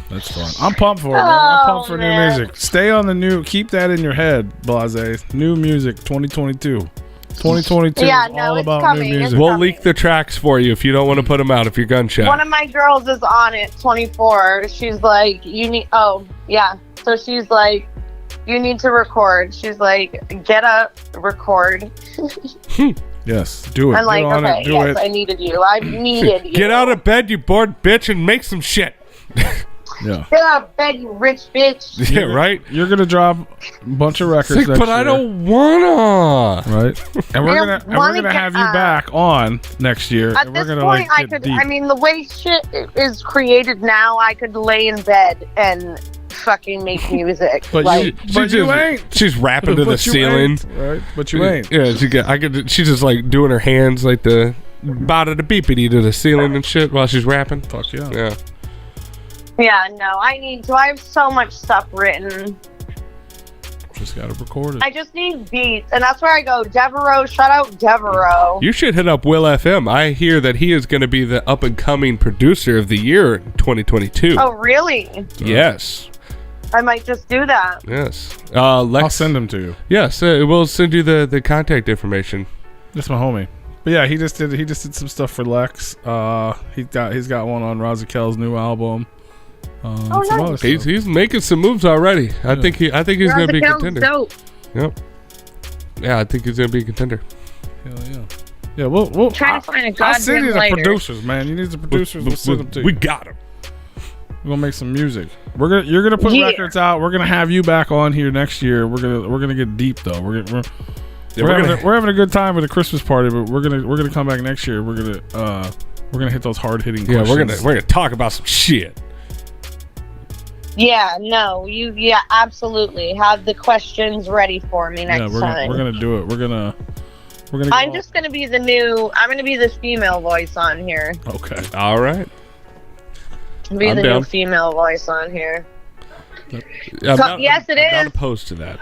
That's fun. I'm pumped for it, man. I'm pumped for man. new music. Stay on the new. Keep that in your head, Blase. New music, 2022. 2022 Yeah, is no, all it's about coming. new It's music. We'll coming. leak the tracks for you if you don't want to put them out if you're gunshot. One of my girls is on it, 24. She's like, so she's like, you need to record. She's like, get up, record. Yes, do it. I'm like, Get on okay, it. Do yes, it. I needed you. I needed you. Get out of bed, you bored bitch, and make some shit. Yeah. Get out of bed, you rich bitch. Yeah, right? You're gonna drop a bunch of records It's like, next but I year, don't wanna. right? And we're I gonna don't and we're wanna gonna get have you up. back on next year, At and we're this gonna point, like get deep. the way shit is created now, I could lay in bed and fucking make music. But like, you ain't. She's rapping to the But you ceiling. ain't, right? But you ain't. Yeah, she's just like doing her hands like the bada the beepity to the ceiling and shit while she's rapping. Fuck yeah. Yeah. yeah, no, I need to. I have so much stuff written. Just gotta record it. I just need beats, and that's where I go. Devereaux, shout out Devereaux. You should hit up Will FM. I hear that he is going to be the up and coming producer of the year in 2022. Oh, really? Yes. I might just do that. Yes. Lex, I'll send him to you. Yes, we'll send you the contact information. That's my homie. But yeah, he just did some stuff for Lex. He's got one on Razakel's new album. Oh, some nice. other stuff. He's making some moves already. I think he's going to be a Razakel's contender. dope. Yep. Yeah, I think he's going to be a contender. Hell yeah. Yeah, we'll Trying to find a I'll send you goddamn the lighter. producers, man. You need the producers. We'll send them to you. We got him. We're gonna make some music. You're gonna put records out. We're gonna have you back on here next year. We're gonna get deep though. We're having a good time with a Christmas party, but we're gonna come back next year. We're gonna hit those hard hitting. Yeah, questions. we're gonna talk about some shit. Yeah, no, yeah, absolutely. Have the questions ready for me next time. We're gonna do it. We're gonna. I'm just gonna be I'm gonna be the female voice on here. Okay. All right. Be I'm the down. new female voice on here. Yes, it I'm not is. opposed to that.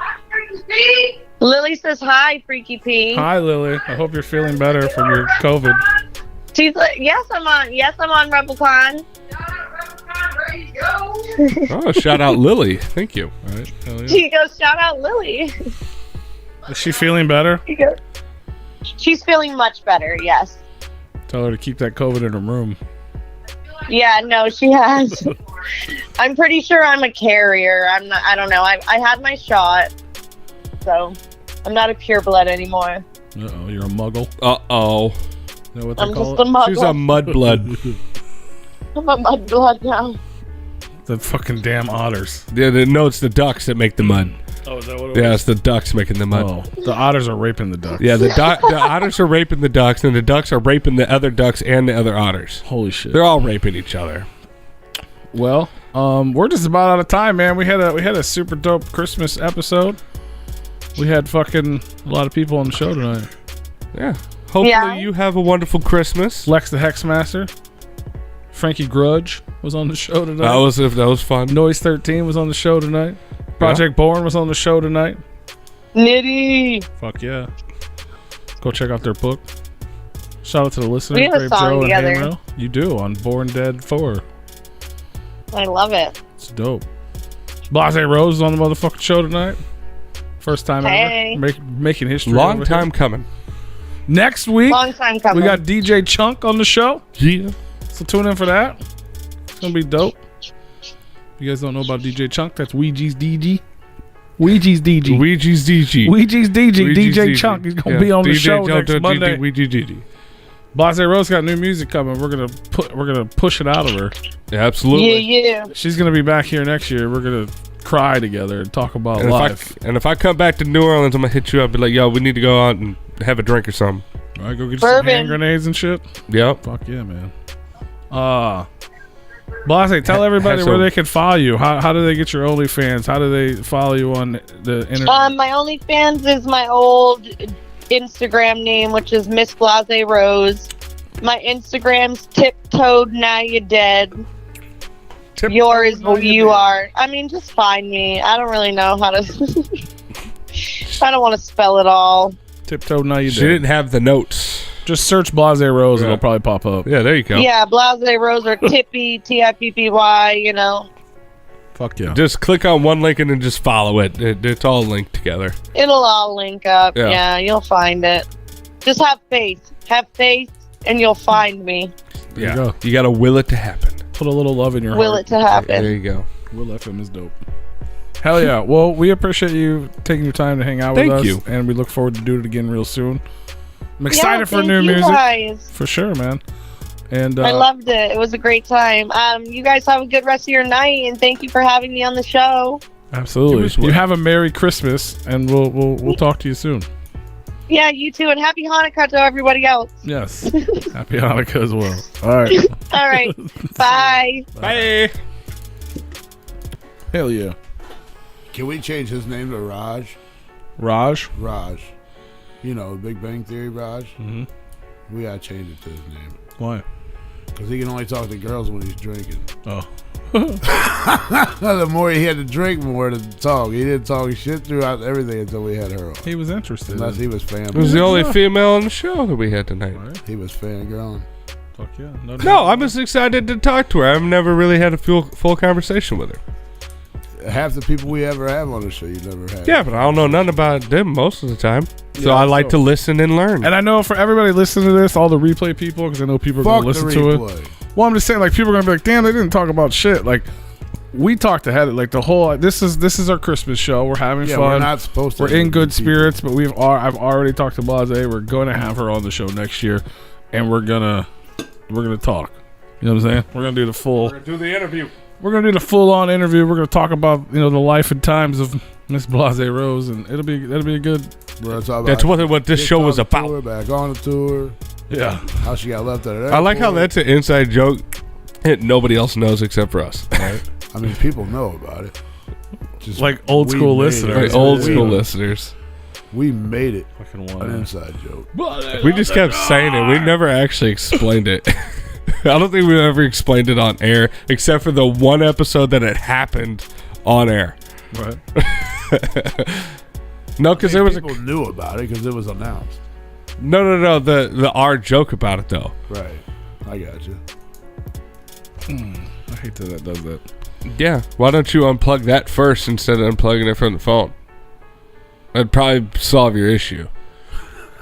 Lily says hi, Freaky P. Hi, Lily. I hope you're feeling better from your COVID. She's like, yes, I'm on Replicon. Oh, shout out Lily. Thank you. All right. Hell yeah. She goes, shout out Lily. Is she feeling better? She's feeling much better, yes. Tell her to keep that COVID in her room. Yeah, no, she has. I'm pretty sure I'm a carrier. I don't know. I had my shot. So I'm not a pureblood anymore. Uh-oh, you're a muggle. Uh-oh. Is that what they I'm call just a it? muggle. She's a mudblood. I'm a mudblood now. The fucking damn otters. Yeah, no, it's the ducks that make the mud. Oh, is that what Yeah, it's the ducks making the mud. Oh, the otters are raping the ducks. Yeah, the otters are raping the ducks, and the ducks are raping the other ducks and the other otters. Holy shit. They're all raping each other. Well, we're just about out of time, man. We had a super dope Christmas episode. We had fucking a lot of people on the show tonight. Yeah. Hopefully Yeah. you have a wonderful Christmas. Lex the Hexmaster, Frankie Grudge was on the show tonight. That was fun. Noise 13 was on the show tonight. Project Born was on the show tonight. Nitty. Fuck yeah. Go check out their book. Shout out to the listeners. We have a Brave song Joe and together. Hamro. You do on Born Dead 4. I love it. It's dope. Blase Rose is on the motherfucking show tonight. First time Hey. ever. Making history. Long over time here. coming. Next week, Long time coming. we got DJ Chunk on the show. Yeah. So tune in for that. It's going to be dope. You guys don't know about DJ Chunk? That's Ouija's DG. Ouija's DG. Ouija's DG. Ouija's DG. Ouija's DJ DG. Chunk. He's going to Yeah. be on the DJ show Chunk, next Monday. Ouija DG. Blase Rose got new music coming. We're gonna push it out of her. Yeah, absolutely. Yeah. She's gonna be back here next year. We're gonna cry together and talk about And life. if I come back to New Orleans, I'm gonna hit you up and be like, yo, we need to go out and have a drink or something. All right, go get you some Bourbon. hand grenades and shit. Yep. Fuck yeah, man. Blase, tell everybody have where some- they can follow you. How do they get your OnlyFans? How do they follow you on the internet? My OnlyFans is my old Instagram name, which is Miss Blase Rose. My Instagram's Tiptoed Now You Dead. Yours, you are. I mean, just find me. I don't really know how to. I don't want to spell it all. Tiptoe Now You She Dead. didn't have the notes. Just search Blase Rose. Yeah. It'll probably pop up. Yeah, there you go. Yeah, Blase Rose or Tippy, Tippy. You know, Fuck yeah. Just click on one link and then just follow it. It's all linked together. it'll all link up. Yeah. Yeah, you'll find it. Just have faith. Have faith, and you'll find me. There you Yeah. go. You gotta will it to happen. Put a little love in your Will heart. it to happen. There you go. Will FM is dope. Hell yeah. Well, we appreciate you taking your time to hang out with Thank us. you. And we look forward to doing it again real soon. I'm excited for thank new you music. guys. For sure, man. And I loved it. It was a great time. You guys have a good rest of your night, and thank you for having me on the show. absolutely. You as well. You have a Merry Christmas, and we'll talk to you soon. Yeah, you too, and happy Hanukkah to everybody else. Yes. Happy Hanukkah as well. All right. All right. Bye. Bye. Hell yeah. Can we change his name to Raj? Raj? Raj. You know, Big Bang Theory Raj? Mm-hmm. We gotta change it to his name. Why? Because he can only talk to girls when he's drinking. Oh. The more he had to drink more to talk. He didn't talk shit throughout everything until we had her on. He was interested. Unless he was It was the fanboy. only female on the show that we had tonight. Right. He was fangirling. Fuck yeah. No, I'm just excited to talk to her. I've never really had a full conversation with her. Half the people we ever have on the show, you never had. Yeah, but I don't know nothing about them most of the time. So Yeah, I like to listen and learn. And I know for everybody listening to this, all the replay people, because I know people are Fuck going to the listen to it. replay. Well, I'm just saying, like, people are going to be like, damn, they didn't talk about shit. Like, we talked ahead. Like, the whole, this is our Christmas show. We're having Yeah, fun. we're not supposed to. We're in good people. spirits, but I've already talked to Blase. We're going to have her on the show next year, and we're gonna talk. You know what I'm saying? We're gonna do the full. We're gonna do the interview. We're gonna do the full on interview. We're gonna talk about the life and times of Miss Blase Rose, and that'll be a good. We're talking That's about what this kicked show off was the about. Tour, back on the tour. Yeah. How she got left at an I like how airport. that's an inside joke that nobody else knows except for us. Right? I mean, people know about it. Just Like old we school made it. listeners. Like old We- school listeners. We made it Fucking an one. inside joke. We just kept saying it. We never actually explained it. I don't think we ever explained it on air, except for the one episode that it happened on air. Right. No, because there was people knew about it because it was announced. no. The our joke about it though. Right. I got you. I hate that does that. Yeah. Why don't you unplug that first instead of unplugging it from the phone? That'd probably solve your issue.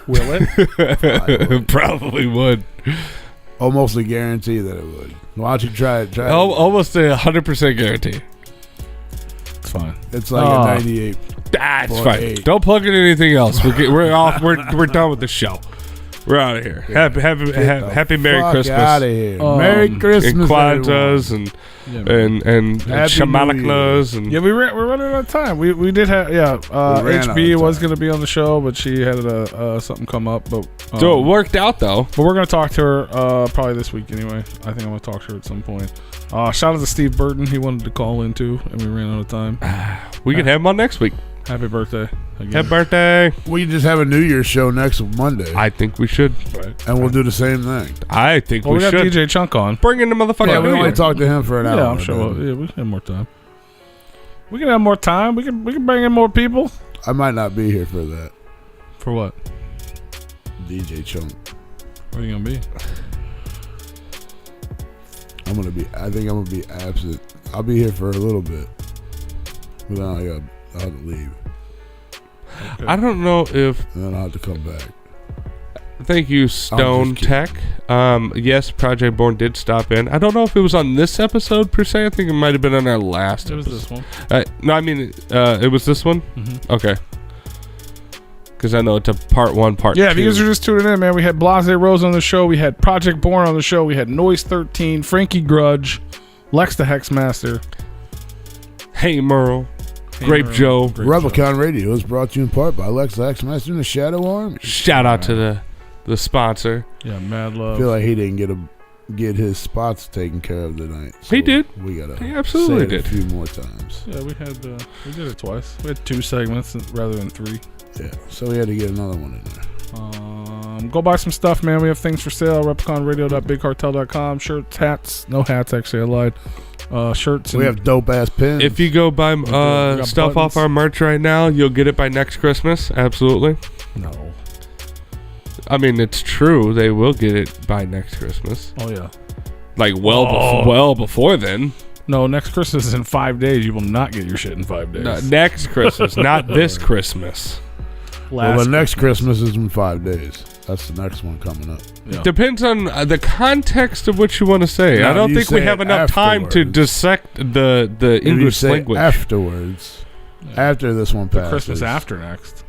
Will it? Probably would. Almost a guarantee that it would. Why don't you try it? Try it. Almost a 100% guarantee. It's fine. It's like a 98. Ah, it's Boy, fine. hey. Don't plug in anything else. We're off. We're done with the show. We're out of here. Happy Merry Christmas. Out of here. Um, Merry Christmas. And Kwanzaa's and Yeah, man. and Happy Shamaniklas and Yeah, we're running out of time. We did have We ran out HB of was time. going to be on the show, but she had something come up. But so it worked out though. but we're going to talk to her probably this week anyway. I think I'm going to talk to her at some point. Shout out to Steve Burton. He wanted to call in too, and we ran out of time. We can have him on next week. Happy birthday again. Happy birthday. We can just have a New Year's show next Monday. I think we should. Right. and we'll do the same thing. I think Well, we got should. DJ Chunk on. Bring in the motherfucker. Yeah, we New only Year. talk to him for an hour. Yeah, I'm sure. then. Yeah, we can have more time. We can have more time. We can bring in more people. I might not be here for that. For what? DJ Chunk. What are you gonna be? I think I'm gonna be absent. I'll be here for a little bit, but then I'll have to leave, Okay. I don't know if. and then I'll have to come back. Thank you, Stone kidding. Tech. Yes, Project Born did stop in. I don't know if it was on this episode per se. I think it might have been on our last. It was episode. this one. No, I mean it was this one. Mm-hmm. Okay. Because I know it's a part one, part Yeah, two. if you guys are just tuning in, man, we had Blase Rose on the show. We had Project Born on the show. We had Noise 13, Frankie Grudge, Lex the Hexmaster, Hey Merle, Hey, Grape Merle, Joe. Grape Joe. Replicon Radio is brought to you in part by Lex the X-Master and the Shadow Army. Shout out to the sponsor. Yeah, Mad I Love. feel like he didn't get his spots taken care of tonight. He did. We gotta He absolutely say it did. a few more times. Yeah, we did it twice. We had 2 segments rather than 3. Yeah, so we had to get another one in there. Go buy some stuff, man. We have things for sale. RepliconRadio.BigCartel.com. Shirts, hats. No hats, actually. I lied. Shirts. We have dope ass pins. If you go buy got stuff buttons. off our merch right now, you'll get it by next Christmas. Absolutely. No. I mean, it's true. They will get it by next Christmas. Oh, yeah. Like Oh. well before then. No, next Christmas is in 5 days. You will not get your shit in 5 days. No, next Christmas, not this Christmas. well, the next Christmas is in 5 days. That's the next one coming up. Yeah. Depends on the context of what you want to say. No, I don't you think we say have it enough time to afterwards. dissect the If you English say language. afterwards, after this one The passes, Christmas after next.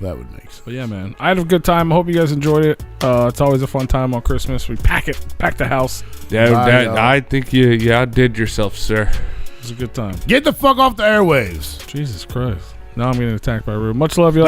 that would make sense. But yeah, man, I had a good time. I hope you guys enjoyed it. It's always a fun time on Christmas. We pack the house. Yeah, Bye, y'all. I think you outdid yourself, sir. It was a good time. Get the fuck off the airwaves. Jesus Christ. Now I'm getting attacked by Rube. Much love, y'all.